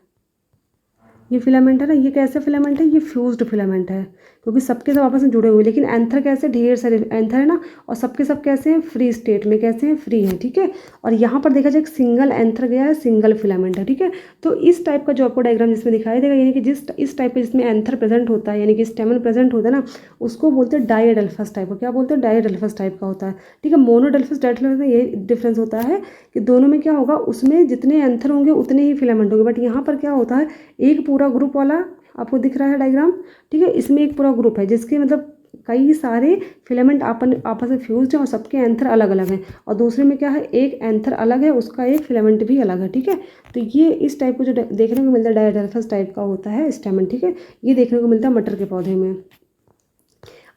ये फिलामेंट है ना, ये कैसे फिलामेंट है ये फ्यूज्ड फिलामेंट है क्योंकि सबके सब आपस में जुड़े हुए, लेकिन एंथर कैसे ढेर सारे एंथर है ना और सबके सब कैसे हैं फ्री स्टेट में, कैसे हैं फ्री हैं, ठीक है। और यहाँ पर देखा जाए एक सिंगल एंथर गया है सिंगल फिलामेंट है, ठीक है। तो इस टाइप का जो आपको डायग्राम जिसमें दिखाई देगा यानी कि इस टाइप का जिसमें एंथर प्रेजेंट होता है यानी कि स्टेमन प्रेजेंट होता है ना उसको बोलते हैं डाइएडल्फस टाइप का। क्या बोलते हैं डाइएडल्फस टाइप का होता है, ठीक है। मोनोडेल्फस डाइएडल्फस में ये डिफरेंस होता है कि दोनों में क्या होगा उसमें जितने एंथर होंगे उतने ही फिलामेंट होंगे, बट यहाँ पर क्या होता है एक पूरा ग्रुप वाला आपको दिख रहा है डायग्राम, ठीक है। इसमें एक पूरा ग्रुप है जिसके मतलब कई सारे फिलामेंट आपस में फ्यूज्ड हैं और सबके एंथर अलग अलग हैं, और दूसरे में क्या है एक एंथर अलग है उसका एक फिलामेंट भी अलग है, ठीक है। तो ये इस टाइप को जो देखने को मिलता है डाइएडल्फस टाइप का होता है स्टेमन, ठीक है। ये देखने को मिलता है मटर के पौधे में।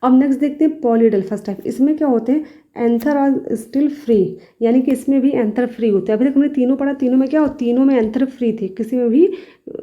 अब नेक्स्ट देखते हैं पॉलीडेल्फस टाइप। इसमें क्या होते हैं एंथर आर स्टिल फ्री, यानी कि इसमें भी एंथर फ्री होते हैं। अभी तक हमने तीनों पढ़ा, तीनों में क्या हो तीनों में एंथर फ्री थे, किसी में भी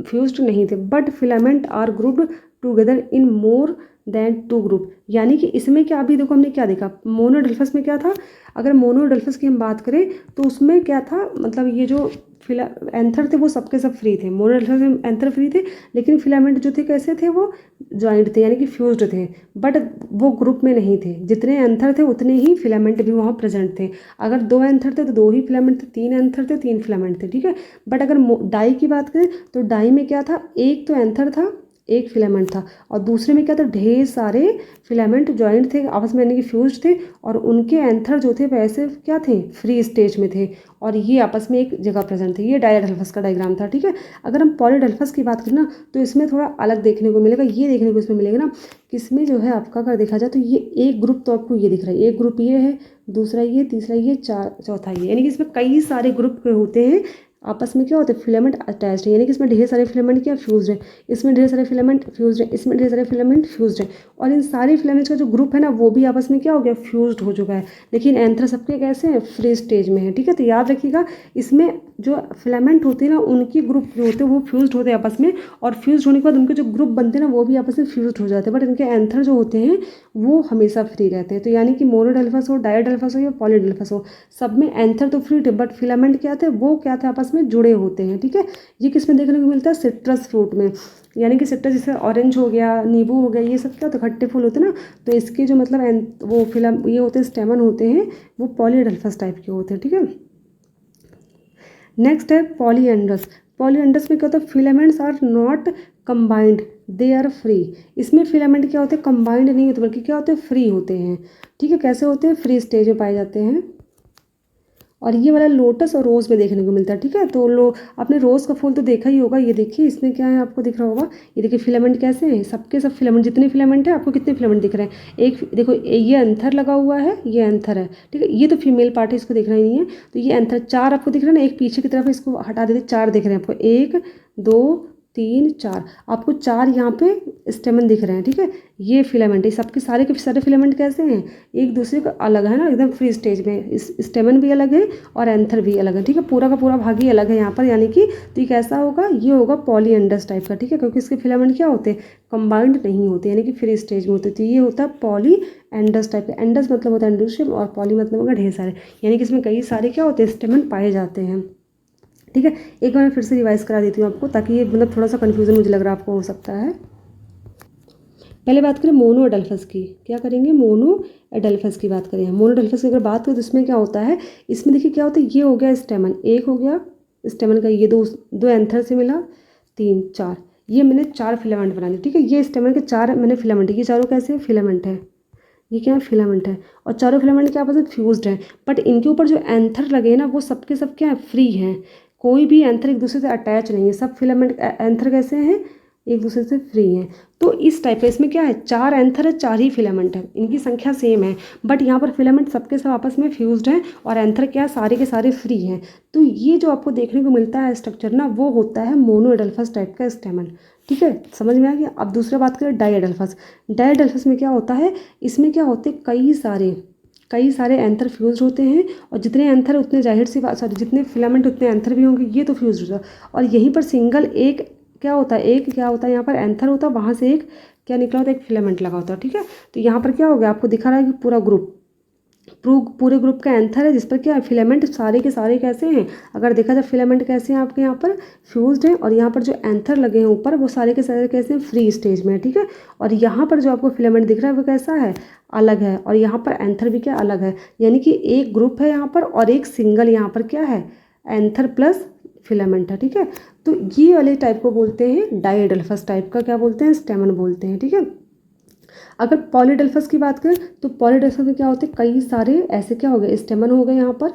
फ्यूज्ड नहीं थे, but filament are grouped together in more than two group, यानी कि इसमें क्या अभी देखो हमने क्या देखा मोनोडेल्फस में क्या था, अगर मोनोडेल्फस की हम बात करें तो उसमें क्या था मतलब ये जो एंथर थे वो सबके सब फ्री थे, मोनोडेल्फस में एंथर फ्री थे लेकिन फिलामेंट जो थे कैसे थे वो जॉइंट थे यानी कि फ्यूज्ड थे, बट वो ग्रुप में नहीं थे, जितने एंथर थे उतने ही फिलामेंट भी वहाँ प्रेजेंट थे। अगर दो एंथर थे तो दो ही फिलामेंट थे, तीन एंथर थे तीन फिलामेंट थे, ठीक है। बट अगर डाई की बात करें तो डाई में क्या था एक तो एंथर था एक फिलामेंट था और दूसरे में क्या था ढेर सारे फिलामेंट जॉइंट थे आपस में यानी कि फ्यूज्ड थे, और उनके एंथर जो थे वैसे क्या थे फ्री स्टेज में थे और ये आपस में एक जगह प्रेजेंट थे। ये डाइएडल्फस का डायग्राम था, ठीक है। अगर हम पॉलीडेल्फस की बात करें ना तो इसमें थोड़ा अलग देखने को मिलेगा, ये देखने को इसमें मिलेगा ना कि इसमें जो है आपका अगर देखा जाए तो ये एक ग्रुप तो आपको ये दिख रहा है, एक ग्रुप ये है दूसरा ये तीसरा ये चौथा ये, यानी कि इसमें कई सारे ग्रुप होते हैं आपस में क्या होते हैं फिलामेंट अटैच्ड है, यानी कि इसमें ढेर सारे फिलामेंट क्या फ्यूज्ड है, इसमें ढेर सारे फिलामेंट फ्यूज्ड है, इसमें ढेर सारे फिलामेंट फ्यूज्ड है, और इन सारे फिलामेंट्स का जो ग्रुप है ना वो भी आपस में क्या हो गया फ्यूज्ड हो चुका है, लेकिन एंथर सबके कैसे हैं फ्री स्टेज में है, ठीक है। तो याद रखिएगा इसमें जो फिलामेंट होते हैं ना उनकी ग्रुप जो होते हैं वो फ्यूज्ड होते हैं आपस में, और फ्यूज्ड होने के बाद उनके जो ग्रुप बनते हैं ना वो भी आपस में फ्यूज्ड हो जाते हैं, बट इनके एंथर जो होते हैं वो हमेशा फ्री रहते हैं। तो यानी कि मोनोडेल्फस हो डाइएडल्फस हो या पॉलीडेल्फस हो सब में एंथर तो फ्री थे बट फिलामेंट क्या थे वो क्या थे आपस में जुड़े होते हैं, ठीक है। ये किस में देखने को मिलता है सिट्रस फ्रूट में, यानी कि सिट्रस जैसे ऑरेंज हो गया नींबू हो गया ये सब क्या होते हैं खट्टे फूल होते हैं ना, तो इसके जो मतलब वो ये होते हैं स्टेमन होते हैं वो पॉलीडेल्फस टाइप के होते हैं, ठीक है। नेक्स्ट है पॉलीएंड्रस। पॉलीएंड्रस में क्या होता है filaments are not combined they are free, इसमें फिलामेंट क्या होते हैं कंबाइंड नहीं होते बल्कि क्या होते हैं फ्री होते हैं, ठीक है। कैसे होते हैं फ्री स्टेज में पाए जाते हैं, और ये वाला लोटस और रोज़ में देखने को मिलता है, ठीक है। तो आपने रोज़ का फूल तो देखा ही होगा, ये देखिए इसमें क्या है आपको दिख रहा होगा, ये देखिए फिलामेंट कैसे हैं सबके सब फिलामेंट जितने फिलामेंट है आपको कितने फिलामेंट दिख रहे हैं, एक देखो ये एंथर लगा हुआ है ये एंथर है, ठीक है। ये तो फीमेल पार्ट है इसको दिख रहा ही नहीं है, तो ये एंथर चार आपको दिख रहा है ना, एक पीछे की तरफ इसको हटा देते चार दिख रहे हैं आपको, एक दो 3 4, आपको 4 यहाँ पे स्टेमन दिख रहे हैं, ठीक है। ये फिलामेंट, ये सबके सारे के सारे फिलामेंट कैसे हैं, एक दूसरे का अलग है ना, एकदम फ्री स्टेज में। इस स्टेमन भी अलग है और एंथर भी अलग है, ठीक है। पूरा का पूरा भाग ही अलग है यहाँ पर, यानी कि तो ये कैसा होगा, ये होगा पॉलीएंडस टाइप का, ठीक है, क्योंकि इसके फिलामेंट क्या होते हैं, कंबाइंड नहीं होते, यानी कि फ्री स्टेज में होते। तो ये होता है पॉलीएंडस टाइप का। एंडस मतलब होता है एंडोशियम और पॉली मतलब होगा ढेर सारे, यानी कि इसमें कई सारे क्या होते हैं, स्टेमन पाए जाते हैं, ठीक है। एक बार मैं फिर से रिवाइज करा देती हूँ आपको, ताकि ये मतलब थोड़ा सा कन्फ्यूजन मुझे लग रहा है आपको हो सकता है। पहले बात करें मोनो एडल्फस की, क्या करेंगे, मोनो एडल्फस की बात करें। मोनो एडल्फस की अगर बात करें तो इसमें क्या होता है, इसमें देखिए क्या होता है, ये हो गया स्टेमन, एक हो गया स्टेमन का, ये दो एंथर से मिला, 3 4, ये मैंने 4 फिलामेंट बना दिए, ठीक है। ये स्टेमन के 4 मैंने फिलामेंट, ये चारों कैसे फिलामेंट है, ये क्या है, फिलामेंट है, और चारों फिलामेंट क्या आपस में फ्यूज्ड है। बट इनके ऊपर जो एंथर लगे हैं ना, वो सबके सब क्या है, फ्री हैं, कोई भी एंथर एक दूसरे से अटैच नहीं है, सब फिलामेंट एंथर कैसे हैं, एक दूसरे से फ्री हैं। तो इस टाइप का इसमें क्या है, 4 एंथर है, 4 ही फिलामेंट है, इनकी संख्या सेम है, बट यहाँ पर फिलामेंट सबके सब आपस में फ्यूज्ड हैं और एंथर क्या है, सारे के सारे फ्री हैं। तो ये जो आपको देखने को मिलता है स्ट्रक्चर ना, वो होता है मोनो एडल्फस टाइप का स्टेमन, ठीक है, समझ में आ गया। अब दूसरा बात करें डाई एडल्फस। डाई एडल्फस में क्या होता है, इसमें क्या होते हैं, कई सारे एंथर फ्यूज होते हैं, और जितने एंथर उतने, जाहिर सी बात, सॉरी, जितने फिलामेंट उतने एंथर भी होंगे, ये तो फ्यूज होता है। और यहीं पर सिंगल एक क्या होता है, एक क्या होता है, यहाँ पर एंथर होता है, वहाँ से एक क्या निकला होता है, एक फिलामेंट लगा होता है, ठीक है। तो यहाँ पर क्या हो गया, आपको दिखा रहा है कि पूरा ग्रुप, पूरे ग्रुप का एंथर है, जिस पर क्या है, फिलामेंट सारे के सारे कैसे हैं, अगर देखा जाए फिलामेंट कैसे हैं आपके यहाँ पर फ्यूज्ड हैं, और यहाँ पर जो एंथर लगे हैं ऊपर, वो सारे के सारे कैसे हैं, फ्री स्टेज में है, ठीक है। और यहाँ पर जो आपको फिलामेंट दिख रहा है वो कैसा है, अलग है, और यहाँ पर एंथर भी क्या अलग है, यानी कि एक ग्रुप है यहाँ पर और एक सिंगल यहाँ पर क्या है, एंथर प्लस फिलामेंट है, ठीक है। तो ये वाले टाइप को बोलते हैं डाई एडल्फस टाइप का, क्या बोलते हैं, स्टेमन बोलते हैं, ठीक है। अगर पॉलीडेल्फस की बात करें तो पॉलीडेल्फस में क्या होते हैं, कई सारे ऐसे क्या हो गए, स्टेमन हो गए यहाँ पर,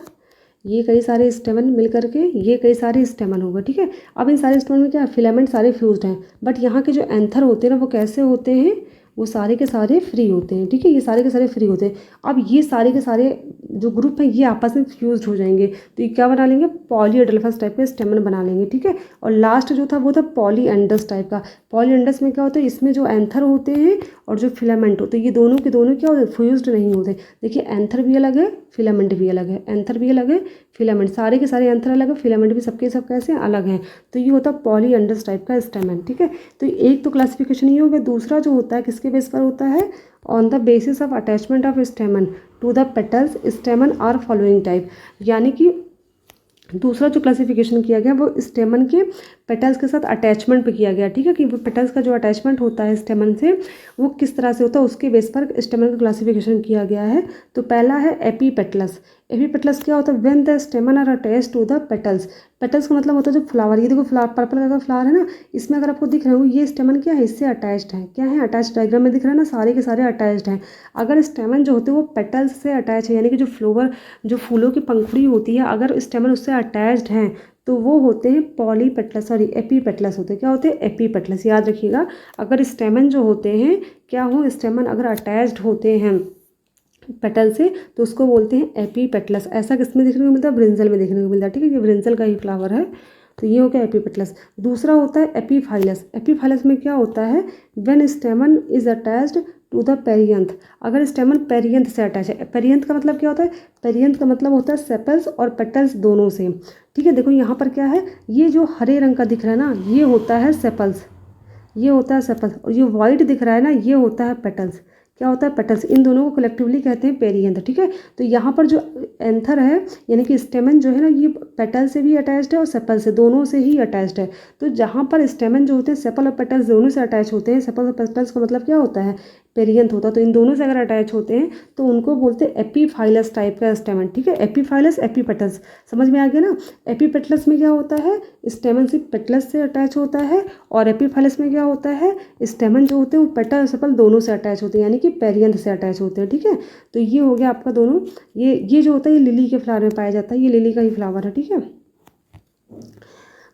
ये कई सारे स्टेमन मिल करके ये कई सारे स्टेमन हो गए, ठीक है। अब इन सारे स्टेमन में क्या फिलामेंट सारे फ्यूज्ड हैं, बट यहाँ के जो एंथर होते हैं ना, वो कैसे होते हैं, वो सारे के सारे फ्री होते हैं, ठीक है, ये सारे के सारे फ्री होते हैं। अब ये सारे के सारे जो ग्रुप है ये आपस में फ्यूज्ड हो जाएंगे, तो ये क्या बना लेंगे, पॉलीएडल्फस टाइप का स्टेमन बना लेंगे, ठीक है। और लास्ट जो था वो था पॉलीएंडस टाइप का। पॉलीएंडस में क्या होता है, इसमें जो एंथर होते हैं और जो फिलामेंट होते हैं, ये दोनों के दोनों क्या होते हैं, फ्यूज्ड नहीं होते। देखिए एंथर भी अलग है, फिलामेंट भी अलग है, एंथर भी अलग है, फिलामेंट, सारे के सारे एंथर अलग है, फिलामेंट भी सबके सब कैसे अलग हैं। तो ये होता है पॉलीएंडस टाइप का स्टेमन, ठीक है। तो एक तो क्लासिफिकेशन ये हो गया। दूसरा जो होता है किसके बेस पर होता है, on the basis of attachment of stamen to the petals, stamen are following type, यानी कि दूसरा जो क्लासिफिकेशन किया गया वो स्टेमन के पेटल्स के साथ अटैचमेंट पे किया गया, ठीक है, कि वो पेटल्स का जो अटैचमेंट होता है स्टेमन से वो किस तरह से होता है, उसके बेस पर स्टेमन का क्लासिफिकेशन किया गया है। तो पहला है एपीपेटलस। एपीपेटलस क्या होता है, when the stamen are attached to the petals. Petals का मतलब होता है जो फ्लावर, ये देखो फ्लावर, पर्पल कलर का फ्लावर है ना, इसमें अगर आपको दिख रहा है ये स्टेमन क्या है, इससे अटैच्ड है, क्या है, अटैच्ड, डायग्राम में दिख रहा है ना, सारे के सारे अटैच्ड हैं। अगर स्टेमन जो होते हैं वो पेटल्स से अटैच है, यानी कि जो फ्लोवर, जो फूलों की पंखुड़ी होती है, अगर स्टेमन उससे अटैच्ड हैं तो वो होते हैं पॉलीपेटलस, सॉरी एपीपेटलस होते हैं, क्या होते हैं, एपीपेटलस, याद रखिएगा। अगर स्टेमन जो होते हैं क्या हो, स्टेमन अगर अटैच्ड होते हैं पेटल से तो उसको बोलते हैं एपीपेटलस। ऐसा किसमें देखने को मिलता है, ब्रिंजल में देखने को मिलता है, ठीक है, ये ब्रिंजल का ही फ्लावर है। तो ये हो गया एपीपेटलस। दूसरा होता है एपीफाइलस। एपीफाइलस में क्या होता है, when stamen is attached to the perianth. अगर स्टेमन पेरियंथ से अटैच है, पेरियंथ का मतलब क्या होता है, पेरियंथ का मतलब होता है सेपल्स और पेटल्स दोनों से, ठीक है। देखो यहाँ पर क्या है, ये जो हरे रंग का दिख रहा है ना, ये होता है सेपल्स, ये होता है सेपल्स, और ये वाइट दिख रहा है ना, ये होता है पेटल्स, क्या होता है, पेटल्स। इन दोनों को कलेक्टिवली कहते हैं पेरियंथ, ठीक है। तो यहाँ पर जो एंथर है यानी कि स्टेमन जो है ना, ये पेटल से भी अटैच्ड है और सेपल से, दोनों से ही अटैच्ड है। तो जहाँ पर स्टेमन जो होते हैं सेपल और पेटल्स दोनों से अटैच होते हैं, सेपल और पेटल्स का मतलब क्या होता है, पेरियंथ होता है। तो इन दोनों से अगर अटैच होते हैं तो उनको बोलते हैं एपीफाइलस टाइप का स्टेमन, ठीक है। एपीफाइलस, एपीपेटल्स, समझ में आ गया ना। एपीपेटलस में क्या होता है, स्टेमन सिर्फ पेटलस से अटैच होता है, और एपीफाइलस में क्या होता है, स्टेमन जो होते हैं वो पेटल और सेपल दोनों से अटैच होते हैं, यानी कि पेरियंथ से अटैच होते हैं, ठीक है। तो ये हो गया आपका दोनों। ये जो होता है ये लिली के फ्लावर में पाया जाता है, ये लिली का ही फ्लावर है, ठीक है।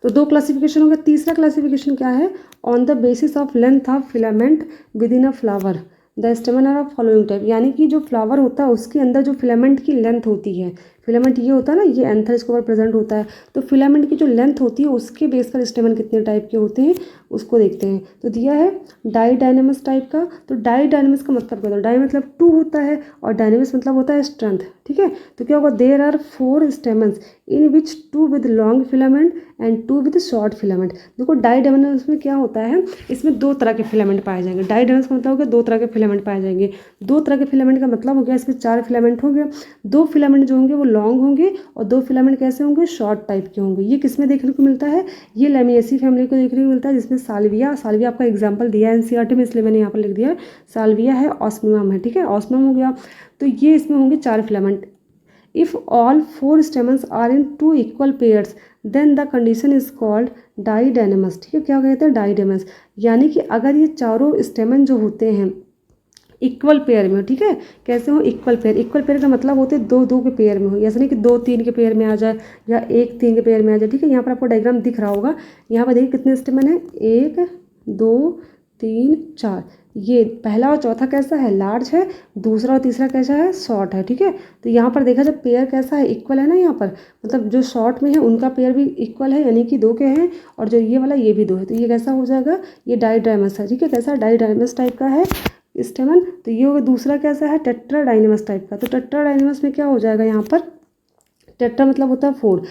तो दो क्लासिफिकेशन हो गया। तीसरा क्लासिफिकेशन क्या है, on the basis of length of filament within a flower the stamen are of following type, यानी कि जो फ्लावर होता है उसके अंदर जो फिलामेंट की लेंथ होती है, फिलामेंट ये होता है ना, ये एंथर इसके ऊपर प्रेजेंट होता है। तो फिलामेंट की जो लेंथ होती है उसके बेस पर स्टेमन कितने टाइप के होते हैं उसको देखते हैं। तो दिया है डाई डायनेमस टाइप का। तो डाई डायनेमस का मतलब क्या होता है, डाई मतलब 2 होता है और डायनेमस मतलब होता है स्ट्रेंथ, ठीक है। तो क्या होगा, there are 4 stamens in which 2 with long filament and 2 with short filament. देखो डाई डायनेमस में क्या होता है, इसमें 2 तरह के फिलामेंट पाए जाएंगे। डाई डायनेमस का मतलब हो गया 2 तरह के फिलामेंट पाए जाएंगे। 2 तरह के फिलामेंट का मतलब हो गया इसमें 4 फिलामेंट हो गया। 2 फिलामेंट जो होंगे वो लॉन्ग होंगे और 2 फिलामेंट कैसे होंगे, शॉर्ट टाइप के होंगे। ये किस में देखने को मिलता है, ये लेमिएसी फैमिली को देखने को मिलता है, जिसमें साल्विया आपका एग्जाम्पल दिया है एनसीईआरटी में, इसलिए मैंने यहाँ पर लिख दिया है। साल्विया है, ऑस्मियम है, ठीक है, ऑस्मियम हो गया। तो ये इसमें होंगे 4 filament. If all 4 stamens are in 2 equal pairs then the condition is called didynamous, ठीक है। क्या कहते हैं, डाईडेनेमस। यानी कि अगर ये चारों स्टेमन जो होते हैं इक्वल पेयर में हो, ठीक है, कैसे हो, इक्वल पेयर। इक्वल पेयर का मतलब होते हैं 2-2 के पेयर में हो, ऐसा नहीं कि 2-3 के पेयर में आ जाए या 1-3 के पेयर में आ जाए, ठीक है। यहाँ पर आपको डायग्राम दिख रहा होगा, यहाँ पर देखिए कितने स्टेमन है, 1 2 3 4। ये पहला और चौथा कैसा है, लार्ज है, दूसरा और तीसरा कैसा है, शॉर्ट है, ठीक है। तो यहाँ पर देखा जब पेयर कैसा है, इक्वल है ना, यहाँ पर मतलब जो शॉर्ट में है उनका पेयर भी इक्वल है, यानी कि 2 के हैं, और जो ये वाला ये भी 2 है। तो ये कैसा हो जाएगा, ये डाईडायनेमस है, ठीक है। कैसा, डाईडायनेमस टाइप का है स्टेमन। तो ये होगा। दूसरा कैसा है, टेट्राडाइनेमस टाइप का। तो टेट्राडाइनेमस में क्या हो जाएगा, यहाँ पर टेट्रा मतलब होता है 4,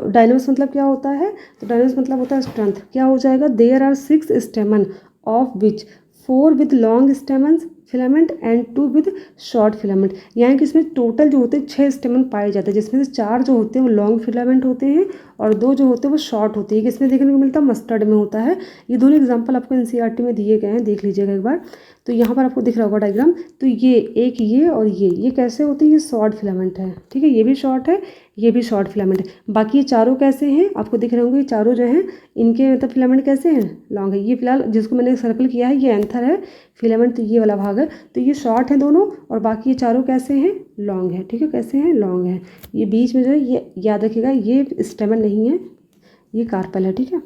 डायनेमस मतलब क्या होता है, तो डायनेमस मतलब होता है स्ट्रेंथ। क्या हो जाएगा, there are 6 stamen of which 4 with long stamens filament and 2 with short filament. यानी कि इसमें टोटल जो होते हैं 6 स्टेमन पाए जाते हैं, जिसमें से 4 जो होते हैं वो लॉन्ग फिलामेंट होते हैं और 2 जो होते हैं वो शॉर्ट होते हैं। किसमें देखने को मिलता है, मस्टर्ड में होता है। ये दोनों एग्जांपल आपको एनसीईआरटी में दिए गए हैं, देख लीजिएगा एक बार। तो यहाँ पर आपको दिख रहा होगा डायग्राम। तो ये और ये कैसे होते हैं, ये शॉर्ट फिलामेंट है, ठीक है। ये भी शॉर्ट है, ये भी शॉर्ट फिलामेंट है। बाकी ये चारों कैसे हैं, आपको दिख रहे होंगे, ये चारों जो हैं इनके मतलब फिलामेंट कैसे हैं, लॉन्ग है। ये फिलहाल जिसको मैंने सर्कल किया है ये एंथर है फिलामेंट, तो ये वाला भाग है। तो ये शॉर्ट है दोनों, और बाकी ये चारों कैसे हैं, लॉन्ग है, ठीक है। कैसे हैं, लॉन्ग है। ये बीच में जो है ये याद रखिएगा, ये स्टेमन नहीं है, ये कार्पेल है, ठीक है।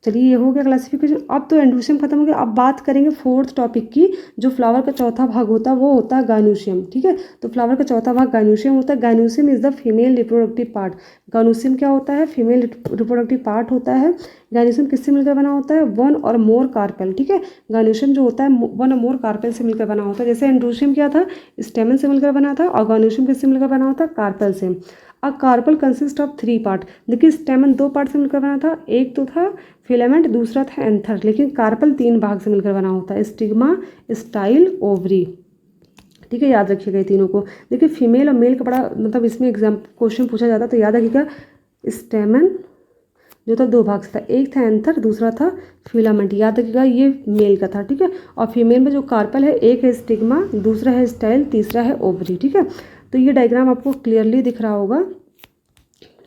चलिए ये हो गया क्लासिफिकेशन। अब तो एंड्रोसियम खत्म हो गया। अब बात करेंगे 4th टॉपिक की। जो फ्लावर का चौथा भाग होता है वो होता है गाइनोसियम, ठीक है। तो फ्लावर का चौथा भाग गाइनोसियम होता है। Gynoecium is the female reproductive part. Gynoecium क्या होता है, फीमेल रिप्रोडक्टिव पार्ट होता है। गाइनोसियम किससे मिलकर बना होता है, 1 और मोर कार्पेल, ठीक है। गाइनोसियम जो होता है 1 और मोर कार्पेल से मिलकर बना होता है। जैसे एंड्रोसियम क्या था, स्टेमन से मिलकर बना था, और गाइनोसियम किससे मिलकर बना होता है, कार्पेल से। अ कार्पल कंसिस्ट ऑफ 3 पार्ट। देखिए स्टेमन 2 पार्ट से मिलकर बना था, एक तो था फिलामेंट, दूसरा था एंथर, लेकिन कार्पल 3 भाग से मिलकर बना होता है, स्टिग्मा, स्टाइल, ओवरी, ठीक है। याद रखिएगा ये तीनों को। देखिए फीमेल और मेल का बड़ा मतलब इसमें एग्जाम क्वेश्चन पूछा जाता है, तो याद रखिएगा स्टेमन जो था 2 भाग से था, एक था एंथर, दूसरा था फिलामेंट, याद रखिएगा ये मेल का था, ठीक है। और फीमेल में जो कार्पल है, एक है स्टिग्मा, दूसरा है स्टाइल, तीसरा है ओवरी, ठीक है। तो ये डायग्राम आपको क्लियरली दिख रहा होगा,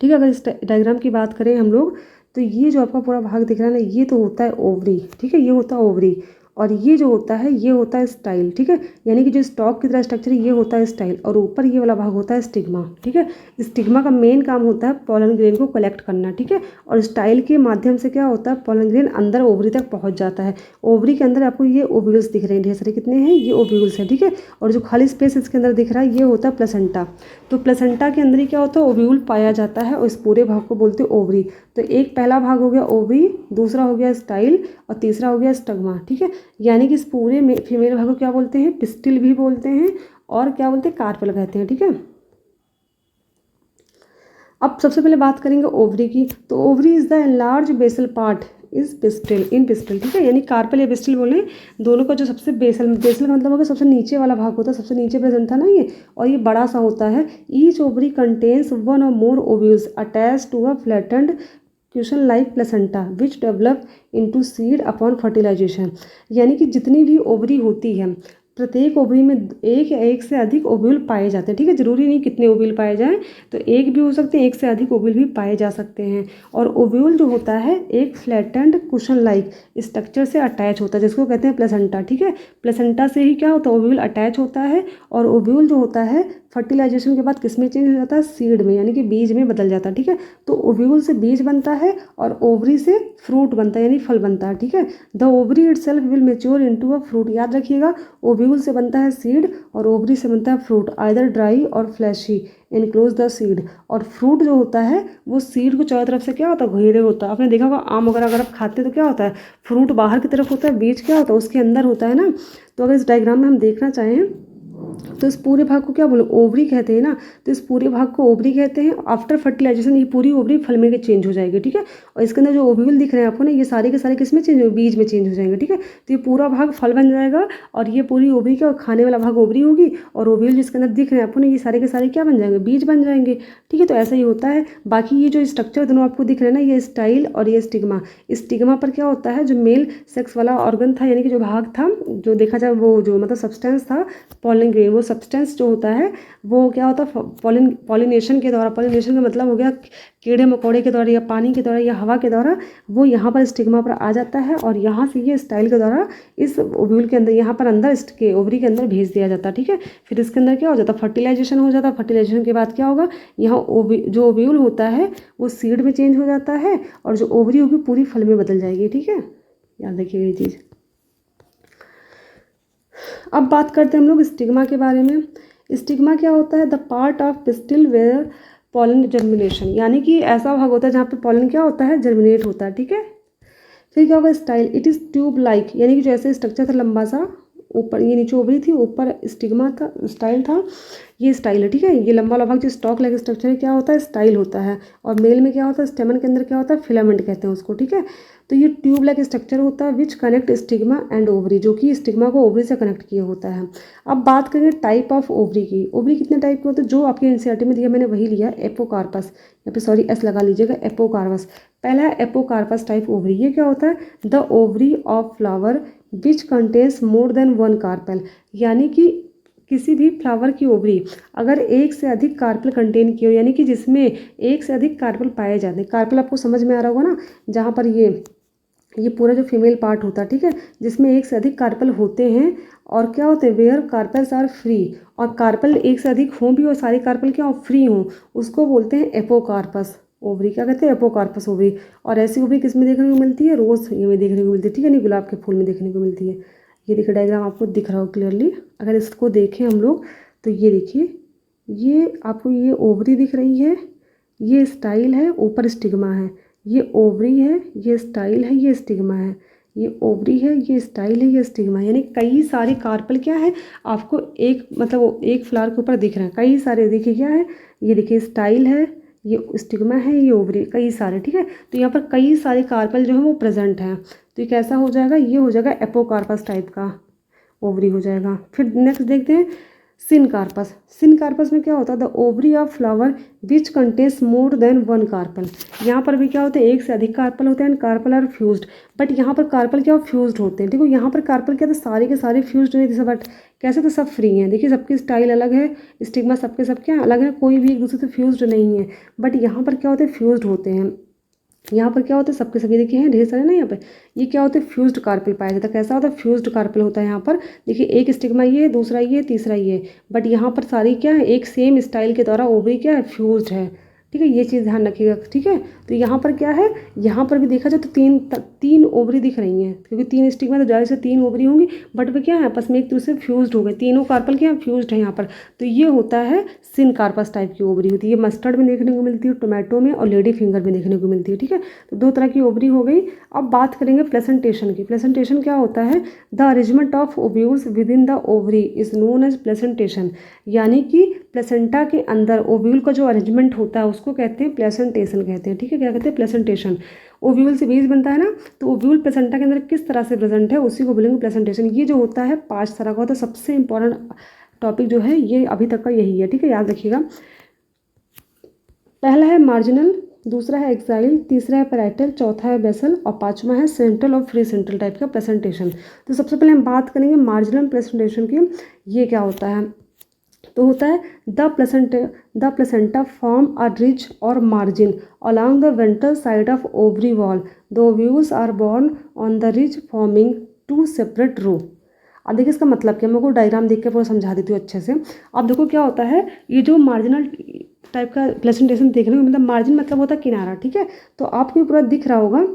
ठीक है। अगर इस डायग्राम की बात करें हम लोग, तो ये जो आपका पूरा भाग दिख रहा है ना, ये तो होता है ओवरी, ठीक है, ये होता है ओवरी। और ये जो होता है ये होता है स्टाइल, ठीक है। यानी कि जो स्टॉक की तरह स्ट्रक्चर है ये होता है स्टाइल, और ऊपर ये वाला भाग होता है स्टिग्मा, ठीक है। स्टिग्मा का मेन काम होता है पॉलन ग्रेन को कलेक्ट करना, ठीक है। और स्टाइल के माध्यम से क्या होता है, पॉलन ग्रेन अंदर ओवरी तक पहुंच जाता है। ओवरी के अंदर आपको ये ओव्यूल्स दिख रहे हैं, ढेर सारे कितने हैं, ये ओव्यूल्स हैं, ठीक है। और जो खाली स्पेस इसके अंदर दिख रहा है ये होता है प्लेसेंटा। तो प्लेसेंटा के अंदर ही क्या होता है, ओव्यूल पाया जाता है, और इस पूरे भाग को बोलते हैं ओवरी। तो एक पहला भाग हो गया ओवरी, दूसरा हो गया स्टाइल, और तीसरा हो गया स्टग्मा, ठीक है। यानी कि इस पूरे में फीमेल भाग को क्या बोलते हैं, पिस्टिल भी बोलते हैं, और क्या बोलते हैं, कार्पेल कहते हैं, ठीक है। अब सबसे पहले बात करेंगे ओवरी की। तो ovary is the enlarge basal part is pistil, in pistil, ठीक है। यानी कार्पेल या पिस्टिल बोले दोनों का जो सबसे बेसल का मतलब होगा सबसे नीचे वाला भाग होता है, सबसे नीचे प्रेजेंट था ना ये, और ये बड़ा सा होता है। Each ovary contains 1 or more ovules attach to a flattened cushion like placenta which develop into seed upon fertilisation. यानी कि जितनी भी ओवरी होती है, प्रत्येक ओवरी में एक या एक से अधिक ओव्यूल पाए जाते हैं, ठीक है। जरूरी नहीं कितने ओव्यूल पाए जाएं, तो एक भी हो सकते हैं, एक से अधिक ओव्यूल भी पाए जा सकते हैं। और ओव्यूल जो होता है एक फ्लैटेंड कुशन लाइक स्ट्रक्चर से अटैच होता है, जिसको कहते हैं प्लेसेंटा, ठीक है। प्लेसेंटा से ही क्या होता है, ओव्यूल अटैच होता है, और ओव्यूल जो होता है फर्टिलाइजेशन के बाद किस में चेंज हो जाता है, सीड में, यानी कि बीज में बदल जाता है, ठीक है। तो ओव्यूल से बीज बनता है और ओवरी से फ्रूट बनता है, यानी फल बनता है, ठीक है। The ovary itself will mature into a fruit, याद रखिएगा, ओव्यूल से बनता है सीड और ओवरी से बनता है फ्रूट, आइदर ड्राई और फ्लैशी इनक्लोज द सीड। और फ्रूट जो होता है वो सीड को चारों तरफ से क्या होता है, घेरे होता है। आपने देखा होगा आम वगैरह अगर आप खाते हैं तो क्या होता है, फ्रूट बाहर की तरफ होता है, बीज क्या होता है उसके अंदर होता है ना। तो अगर इस डायग्राम में हम देखना चाहें तो इस पूरे भाग को क्या बोलो, ओवरी कहते हैं ना। तो इस पूरे भाग को ओवरी कहते हैं। आफ्टर फर्टिलाइजेशन ये पूरी ओवरी फल में चेंज हो जाएगी, ठीक है। और इसके अंदर जो ओव्यूल दिख रहे हैं आपको ना, ये सारे के सारे किस में चेंज हो, बीज में चेंज हो जाएंगे, ठीक है। तो ये पूरा भाग फल बन जाएगा और ये पूरी ओवरी का खाने वाला भाग ओवरी होगी, और ओव्यूल जिसके अंदर दिख रहे हैं आपको ना, ये सारे के सारे क्या बन जाएंगे, बीज बन जाएंगे, ठीक है। तो ऐसा ही होता है। बाकी ये जो स्ट्रक्चर दोनों आपको दिख रहे हैं ना, ये स्टाइल और ये स्टिग्मा। स्टिग्मा पर क्या होता है, जो मेल सेक्स वाला ऑर्गन था, यानी कि जो भाग था, जो देखा जाए वो जो मतलब सब्सटेंस था पॉलन ग्रेन, वो सब्सटेंस जो होता है वो क्या होता है, पॉलिनेशन के द्वारा, पॉलिनेशन का मतलब हो गया कीड़े मकोड़े के द्वारा या पानी के द्वारा या हवा के द्वारा, वो यहाँ पर स्टिग्मा पर आ जाता है और यहाँ से ये स्टाइल के द्वारा इस ओव्यूल के अंदर, यहाँ पर अंदर इसके ओवरी के अंदर भेज दिया जाता है, ठीक है। फिर इसके अंदर क्या हो जाता है, फर्टिलाइजेशन हो जाता है। फर्टिलाइजेशन के बाद क्या होगा, यहाँ जो ओव्यूल होता है वो सीड में चेंज हो जाता है और जो ओवरी होगी पूरी फल में बदल जाएगी, ठीक है। याद रखिएगा ये चीज़। अब बात करते हैं हम लोग स्टिग्मा के बारे में। स्टिग्मा क्या होता है, the part of pistil where pollen germination, यानी कि ऐसा भाग होता है जहाँ पे पॉलन क्या होता है, जर्मिनेट होता है, ठीक है। फिर क्या होगा, style, it is tube like, यानी कि जैसे स्ट्रक्चर था लंबा सा, ऊपर ये नीचे ओवरी थी, ऊपर स्टिग्मा था, स्टाइल था, ये स्टाइल है, ठीक है। ये लंबा वाला भाग जो स्टॉक लाइक स्ट्रक्चर है क्या होता है, स्टाइल होता है। और मेल में क्या होता है, स्टेमन के अंदर क्या होता है, फिलामेंट कहते हैं उसको, ठीक है। तो ये ट्यूब लाइक स्ट्रक्चर होता है which connect stigma and ovary, जो कि स्टिग्मा को ओवरी से कनेक्ट किया होता है। अब बात करेंगे टाइप ऑफ ओवरी की। ओवरी कितने टाइप के होते हैं, जो आपके एनसीईआरटी में दिया मैंने वही लिया, एपोकार्पस, यहाँ पे सॉरी एस लगा लीजिएगा, एपोकार्पस। पहला है एपोकार्पस टाइप ओवरी। ये क्या होता है, the ovary of flower which contains more than one carpel, यानी कि किसी भी फ्लावर की ओवरी अगर एक से अधिक कार्पेल कंटेन की हो, यानी कि जिसमें एक से अधिक कार्पेल पाए जाते हैं। कार्पेल आपको समझ में आ रहा होगा ना, जहाँ पर ये पूरा जो फीमेल पार्ट होता है, ठीक है, जिसमें एक से अधिक कार्पेल होते हैं। और क्या होते हैं, वेयर कार्पेल्स आर फ्री, और कार्पेल एक से अधिक हों भी और सारे कार्पेल क्या हो, फ्री हों, उसको बोलते हैं एपोकार्पस ओवरी। क्या कहते हैं, एपोकार्पस ओवरी। और ऐसी ओवरी किस में देखने को मिलती है, रोज़ ये में देखने को मिलती है, ठीक है, नहीं गुलाब के फूल में देखने को मिलती है। ये देखिए डायग्राम आपको दिख रहा हो क्लियरली। अगर इसको देखें हम लोग तो ये देखिए, ये आपको ये ओवरी दिख रही है, ये स्टाइल है, ऊपर स्टिग्मा है। ये ओवरी है, ये स्टाइल है, ये स्टिग्मा है। ये ओवरी है, ये स्टाइल है, ये स्टिग्मा है। यानी कई सारे कार्पेल क्या है आपको एक मतलब एक फ्लावर के ऊपर दिख रहे हैं, कई सारे। देखिए क्या है, ये देखिए स्टाइल है, ये स्टिग्मा है, ये ओवरी, कई सारे, ठीक है। तो यहाँ पर कई सारे कार्पेल जो है वो प्रेजेंट हैं। तो ये कैसा हो जाएगा, ये हो जाएगा एपोकार्पस टाइप का ओवरी हो जाएगा। फिर नेक्स्ट देखते हैं सिनकार्पस। सिनकार्पस में क्या होता है, the ovary of flower which contains more than one carpel. यहाँ पर भी क्या होता है, एक से अधिक कार्पल होते हैं and carpel are fused. But यहाँ पर कार्पल क्या फ्यूज्ड होते हैं। देखो यहाँ पर कार्पल क्या था, सारे के सारे फ्यूज्ड नहीं थे, बट कैसे तो सब फ्री हैं। देखिए सबकी स्टाइल अलग है, स्टिग्मा सबके सब क्या अलग है, कोई भी एक दूसरे से फ्यूज्ड नहीं है। बट यहाँ पर क्या होते हैं, फ्यूज्ड होते हैं। यहाँ पर क्या होता है, सबके सभी देखिए हैं ढेर सारे ना यहाँ पे। ये क्या होता है, फ्यूज्ड कार्पेल पाया जाता है। कैसा होता है, फ्यूज्ड कार्पेल होता है। यहाँ पर देखिए एक स्टिग्मा ये, दूसरा ये, तीसरा ये। बट यहाँ पर सारी क्या है, एक सेम स्टाइल के द्वारा ओवरी क्या है, फ्यूज्ड है, ठीक है। ये चीज़ ध्यान रखिएगा, ठीक है। तो यहाँ पर क्या है, यहाँ पर भी देखा जाए तो तीन ओवरी दिख रही हैं, क्योंकि तीन स्टिग्मा तो जाहिर से तीन ओवरी होंगी। बट वे क्या है, आपस में एक दूसरे फ्यूज्ड हो गए, तीनों कार्पल क्या फ्यूज्ड है यहाँ पर। तो ये होता है सिनकार्पस टाइप की ओवरी होती है। ये मस्टर्ड में देखने को मिलती है, टोमेटो में और लेडी फिंगर में देखने को मिलती है, ठीक है। तो दो तरह की ओवरी हो गई। अब बात करेंगे प्लेसेंटेशन की। प्लेसेंटेशन क्या होता है, the arrangement of ovules within the ovary is known as placentation, यानी कि प्लेसेंटा के अंदर ओव्यूल का जो अरेंजमेंट होता है उसको कहते हैं प्लेसेंटेशन कहते हैं, ठीक है। क्या कहते हैं, प्लेसेंटेशन। ओव्यूल से बीज बनता है ना, तो ओव्यूल प्लेसेंटा के अंदर किस तरह से प्रेजेंट है उसी को बोलेंगे प्लेसेंटेशन। ये जो होता है 5 तरह का होता है। सबसे इंपॉर्टेंट टॉपिक जो है ये अभी तक का यही है, ठीक है, याद रखिएगा। पहला है मार्जिनल, दूसरा है एक्साइल, तीसरा है पैराइटल, चौथा है बेसल और पांचवा है सेंट्रल और फ्री सेंट्रल टाइप का प्रेजेंटेशन। तो सबसे पहले हम बात करेंगे मार्जिनल प्रेजेंटेशन की। ये क्या होता है, तो होता है the placenta form a ridge or margin along the ventral side of ovary wall. The ovules are borne on the ridge forming 2 separate row. अब देखिए इसका मतलब क्या, मैं को डायग्राम देख के पूरा समझा देती हूँ अच्छे से। अब देखो क्या होता है, ये जो मार्जिनल टाइप का प्रेजेंटेशन देखने को मतलब, मार्जिन मतलब होता है किनारा, ठीक है। तो आपको पूरा दिख रहा होगा,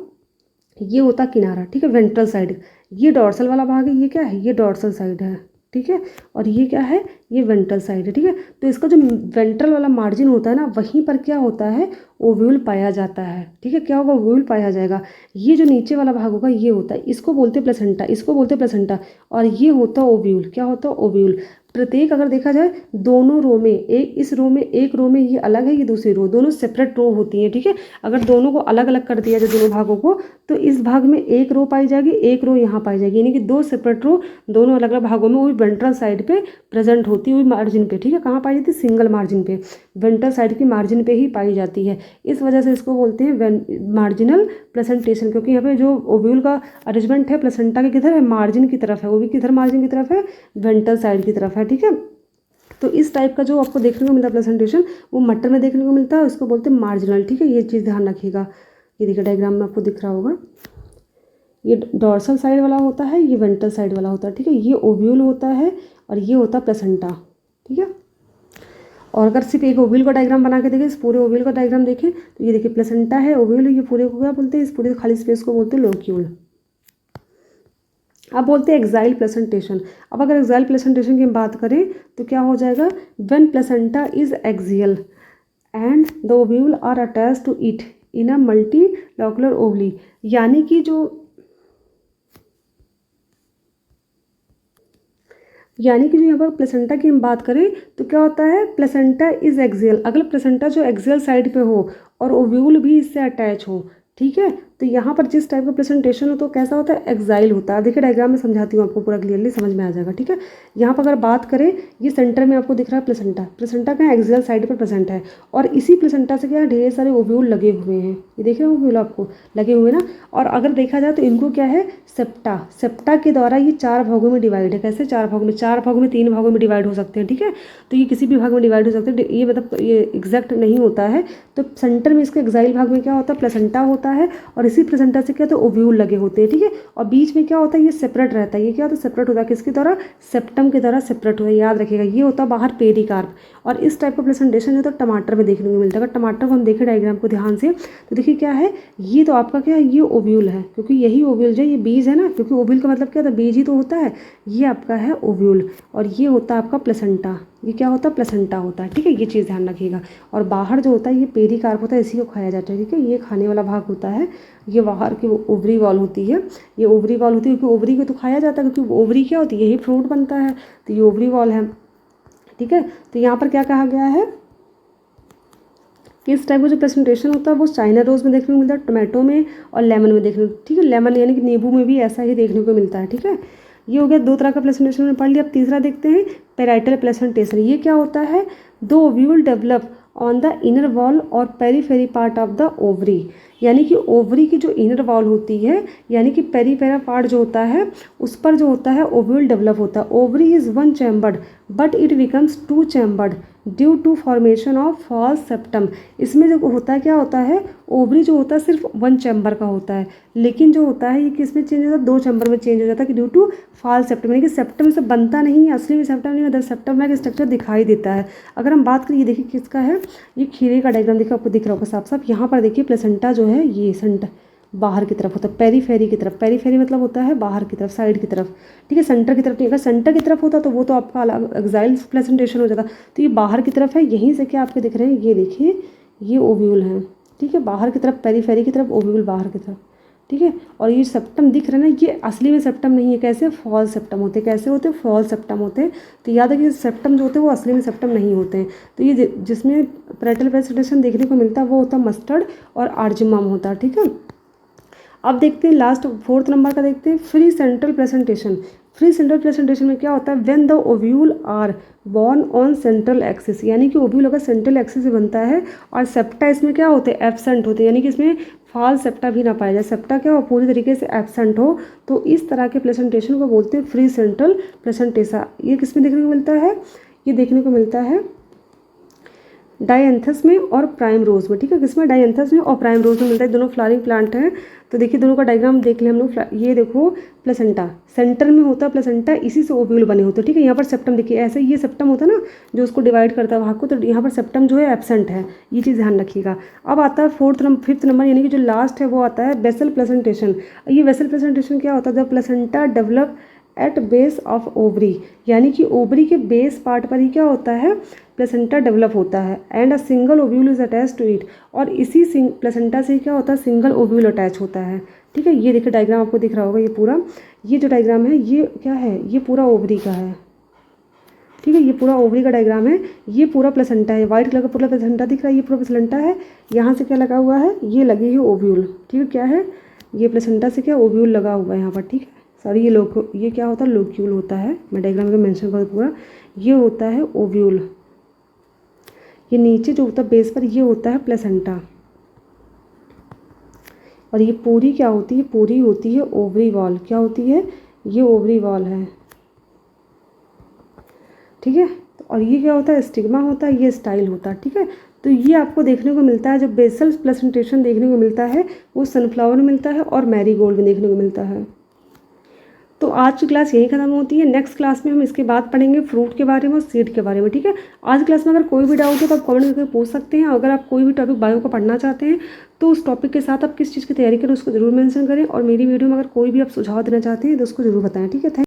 ये होता किनारा, ठीक है, वेंट्रल साइड। ये डॉर्सल वाला भाग है, ये क्या है, ये डॉर्सल साइड है, ठीक है। और ये क्या है, ये वेंट्रल साइड है, ठीक है। तो इसका जो वेंट्रल वाला मार्जिन होता है ना, वहीं पर क्या होता है, ओव्यूल पाया जाता है, ठीक है। क्या होगा, ओव्यूल पाया जाएगा। ये जो नीचे वाला भाग होगा ये होता है, इसको बोलते हैं प्लेसेंटा, इसको बोलते हैं प्लेसेंटा। और ये होता है ओव्यूल, क्या होता है, ओव्यूल। प्रत्येक अगर देखा जाए दोनों रो में, एक इस रो में, एक रो में ये अलग है, ये दूसरी रो, दोनों सेपरेट रो होती हैं, ठीक है। अगर दोनों को अलग अलग कर दिया जाए दोनों भागों को, तो इस भाग में एक रो पाई जाएगी, एक रो यहाँ पाई जाएगी, यानी कि दो सेपरेट रो दोनों अलग अलग भागों में, वो भी वेंट्रल साइड पे प्रेजेंट होती है, वही मार्जिन पे, ठीक है। कहाँ पाई जाती है, सिंगल मार्जिन पे, वेंट्रल साइड की मार्जिन पे ही पाई जाती है। इस वजह से इसको बोलते हैं मार्जिनल प्रेजेंटेशन, क्योंकि यहाँ पे जो ओव्यूल का अरेंजमेंट है प्लेसेंटा के किधर है, मार्जिन की तरफ है, वो भी किधर मार्जिन की तरफ है, वेंट्रल साइड की तरफ है, ठीक है। तो इस टाइप का जो आपको देखने को मिलता है प्रेजेंटेशन, वो मटर में देखने को मिलता है, उसको बोलते हैं मार्जिनल, ठीक है। ये चीज़ ध्यान रखिएगा। ये देखिए डायग्राम में आपको दिख रहा होगा, ये डॉर्सल साइड वाला होता है, ये वेंट्रल साइड वाला होता है, ठीक है। ये ओव्यूल होता है और ये होता है प्लेसेंटा, ठीक है। और अगर सिर्फ एक ओव्यूल का डायग्राम बना के देखें, इस पूरे ओव्यूल का डायग्राम देखें, तो ये देखिए प्लेसेंटा है, ओव्यूल है, ये पूरे को क्या बोलते हैं, इस पूरे खाली स्पेस को बोलते हैं लोक्यूल। अब बोलते हैं एक्साइल प्लेसेंटेशन। अब अगर एक्साइल प्लेसेंटेशन की हम बात करें तो क्या हो जाएगा, when placenta is axial and the ovule are attached to it in a multilocular ovary, यानी कि जो यहाँ पर प्लेसेंटा की हम बात करें तो क्या होता है, प्लेसेंटा इज एक्सियल, अगर प्लेसेंटा जो एक्सियल साइड पे हो और ओव्यूल भी इससे अटैच हो, ठीक है। तो यहाँ पर जिस टाइप का प्रेजेंटेशन हो तो कैसा होता है, एक्साइल होता है। देखिए डायग्राम में समझाती हूँ आपको, पूरा क्लियरली समझ में आ जाएगा, ठीक है। यहाँ पर अगर बात करें, ये सेंटर में आपको दिख रहा है प्लेसेंटा, प्लेसेंटा का एक्सियल साइड पर प्रेजेंट है, और इसी प्लेसेंटा से क्या ढेर सारे ओव्यूल लगे हुए हैं, ये देख रहे हैं ओव्यूल आपको लगे हुए ना। और अगर देखा जाए तो इनको क्या है, सेप्टा, सेप्टा के द्वारा ये चार भागों में डिवाइड है। कैसे, चार भागों में, चार भागों में, तीन भागों में डिवाइड हो सकते हैं, ठीक है। तो ये किसी भी भाग में डिवाइड हो सकते हैं, ये मतलब ये एग्जैक्ट नहीं होता है। तो सेंटर में इसके एक्साइल भाग में क्या होता है, प्लेसेंटा होता है, और इसी प्लेसेंटा से क्या होता है, ओव्यूल लगे होते हैं, ठीक है। और बीच में क्या होता है, ये सेपरेट रहता है, ये क्या होता है, सेपरेट होता है, किसके द्वारा, सेप्टम के द्वारा सेपरेट होता है, याद रखिएगा। ये होता है बाहर पेरिकार्प। और इस टाइप का प्रेजेंटेशन जो तो टमाटर में देखने को मिलता है। अगर टमाटर को हम देखें डायग्राम को ध्यान से, तो देखिए क्या है, ये तो आपका क्या है, ये ओव्यूल है, क्योंकि यही ओव्यूल जो ये बीज है ना, क्योंकि ओव्यूल का मतलब क्या होता है, बीज ही तो होता है। ये आपका है ओव्यूल, और ये होता है आपका प्लेसेंटा, ये क्या होता है, प्लेसेंटा होता है, ठीक है। ये चीज़ ध्यान रखिएगा। और बाहर जो होता है ये पेरिकार्प होता है, इसी को खाया जाता है, ठीक है। ये खाने वाला भाग होता है, ये बाहर की ओवरी वॉल होती है, ये ओवरी वॉल होती है, क्योंकि ओवरी को तो खाया जाता है, क्योंकि ओवरी क्या होती है, यही फ्रूट बनता है, तो ये ओवरी वॉल है, ठीक है। तो यहाँ पर क्या कहा गया है कि इस टाइप का जो प्रेजेंटेशन होता है वो चाइना रोज में देखने को मिलता है, टोमेटो में और लेमन में देखने को, ठीक है। लेमन यानी कि नींबू में भी ऐसा ही देखने को मिलता है, ठीक है। ये हो गया दो तरह का प्रेजेंटेशन में पढ़ लिया। अब तीसरा देखते हैं, पैराइटल प्रेजेंटेशन। ये क्या होता है, दो ovule develop on the inner wall or periphery part of the ovary, यानी कि ओवरी की जो इनर वॉल होती है, यानी कि पेरीफेरा पार्ट जो होता है, उस पर जो होता है ओव्यूल डेवलप होता है। Ovary is one chambered but it becomes two chambered due to formation of false septum. इसमें जो होता है, क्या होता है, ओवरी जो होता है सिर्फ वन चैम्बर का होता है, लेकिन जो होता है ये किस में चेंज होता है, दो चैम्बर में चेंज हो जाता है, कि ड्यू टू फॉल्स सेप्टम, यानी कि सेप्टम से बनता नहीं है, असली में सेप्टम नहीं, मतलब सेप्टम में स्ट्रक्चर दिखाई देता है। अगर हम बात करें, ये देखिए किसका है, ये खीरे का डायग्राम देखिए, आपको दिख रहा होगा साफ साफ। यहाँ पर देखिए प्लेसेंटा जो है, ये सेंटर बाहर की तरफ होता है, पेरीफेरी की तरफ, पेरीफेरी मतलब होता है बाहर की तरफ, साइड की तरफ, ठीक है। सेंटर की तरफ नहीं, अगर सेंटर की तरफ होता तो वो तो आपका अलग एक्साइल प्रेजेंटेशन हो जाता। तो ये बाहर की तरफ है, यहीं से क्या आपके दिख रहे हैं, ये देखिए ये ओव्यूल हैं, ठीक है। बाहर की तरफ, पेरीफेरी की तरफ, ओव्यूल बाहर की तरफ, ठीक है। और ये सेप्टम दिख रहे हैं ना, ये असली में सेप्टम नहीं है, कैसे, फॉल्स सेप्टम होते हैं। कैसे होते हैं, फॉल्स सेप्टम होते हैं। तो याद है कि सेप्टम जो होते हैं वो असली में सेप्टम नहीं होते हैं। तो ये जिसमें पैराइटल प्रेजेंटेशन देखने को मिलता है वो होता है मस्टर्ड और आर्जिमम होता है, ठीक है। अब देखते हैं लास्ट फोर्थ नंबर का, देखते हैं free central presentation. Free central presentation में क्या होता है, when the ovule are born on central axis, यानी कि ओव्यूल अगर सेंट्रल एक्सिस से बनता है, और सेप्टा इसमें क्या होते हैं, एब्सेंट होते हैं, यानी कि इसमें फॉल्स सेप्टा भी ना पाया जाए, सेप्टा क्या हो, पूरी तरीके से एब्सेंट हो, तो इस तरह के प्रेजेंटेशन को बोलते हैं फ्री सेंट्रल प्रेजेंटेशन। ये किस में देखने को मिलता है, ये देखने को मिलता है डायंथस में और प्राइम रोज में, ठीक है। किसमें? डायंथस में और प्राइम रोज में मिलता है, दोनों फ्लावरिंग प्लांट हैं। तो देखिए दोनों का डायग्राम देख लें हम लोग। ये देखो प्लेसेंटा, सेंटर में होता है प्लेसेंटा, इसी से ओव्यूल बने होते हैं, ठीक है। यहाँ पर सेप्टम देखिए, ऐसे ये सेप्टम होता है ना जो उसको डिवाइड करता है भाग को, तो यहाँ पर सेप्टम जो है एब्सेंट है, ये चीज़ ध्यान रखिएगा। अब आता है फिफ्थ नंबर, यानी कि जो लास्ट है वो आता है बेसल प्लेसेंटेशन। ये बेसल प्लेसेंटेशन क्या होता है? The placenta develop at base of ovary, यानी कि ओवरी के बेस पार्ट पर ही क्या होता है? प्लेसेंटा डेवलप होता है। And a single ovule is attach to it, और इसी प्लेसेंटा से क्या होता है? सिंगल ओव्यूल अटैच होता है, ठीक है। ये देखिए डायग्राम आपको दिख रहा होगा, ये पूरा, ये जो डायग्राम है ये क्या है? ये पूरा ओवरी का है, ठीक है। ये पूरा ओवरी का डायग्राम है, ये पूरा प्लेसेंटा है, व्हाइट कलर का पूरा प्लेसेंटा दिख रहा है, ये पूरा प्लेसेंटा है। यहाँ से क्या लगा हुआ है? ये लगी है ओव्यूल, ठीक है। क्या है? ये प्लेसेंटा से क्या ओव्यूल लगा हुआ है यहाँ पर, ठीक है। सॉरी, ये क्या होता है? लोक्यूल होता है, मैं डायग्राम में मेंशन करूँ पूरा, ये होता है ओव्यूल। ये नीचे जो होता है बेस पर, ये होता है प्लेसेंटा, और ये पूरी क्या होती है? पूरी होती है ओवरी वॉल। क्या होती है? ये ओवरी वॉल है, ठीक है। और ये क्या होता है? स्टिग्मा होता है, ये स्टाइल होता है, ठीक है। तो ये आपको देखने को मिलता है, जब बेसल प्लेसेंटेशन देखने को मिलता है वो सनफ्लावर में मिलता है और मैरीगोल्ड में देखने को मिलता है। तो आज की क्लास यही खत्म होती है। नेक्स्ट क्लास में हम इसके बाद पढ़ेंगे फ्रूट के बारे में और सीड के बारे में, ठीक है। आज क्लास में अगर कोई भी डाउट हो तो आप कमेंट करके पूछ सकते हैं। अगर आप कोई भी टॉपिक बायो का पढ़ना चाहते हैं तो उस टॉपिक के साथ आप किस चीज़ की तैयारी करें उसको जरूर मेंशन करें, और मेरी वीडियो में अगर कोई भी आप सुझाव देना चाहते हैं तो उसको जरूर बताएं, ठीक है।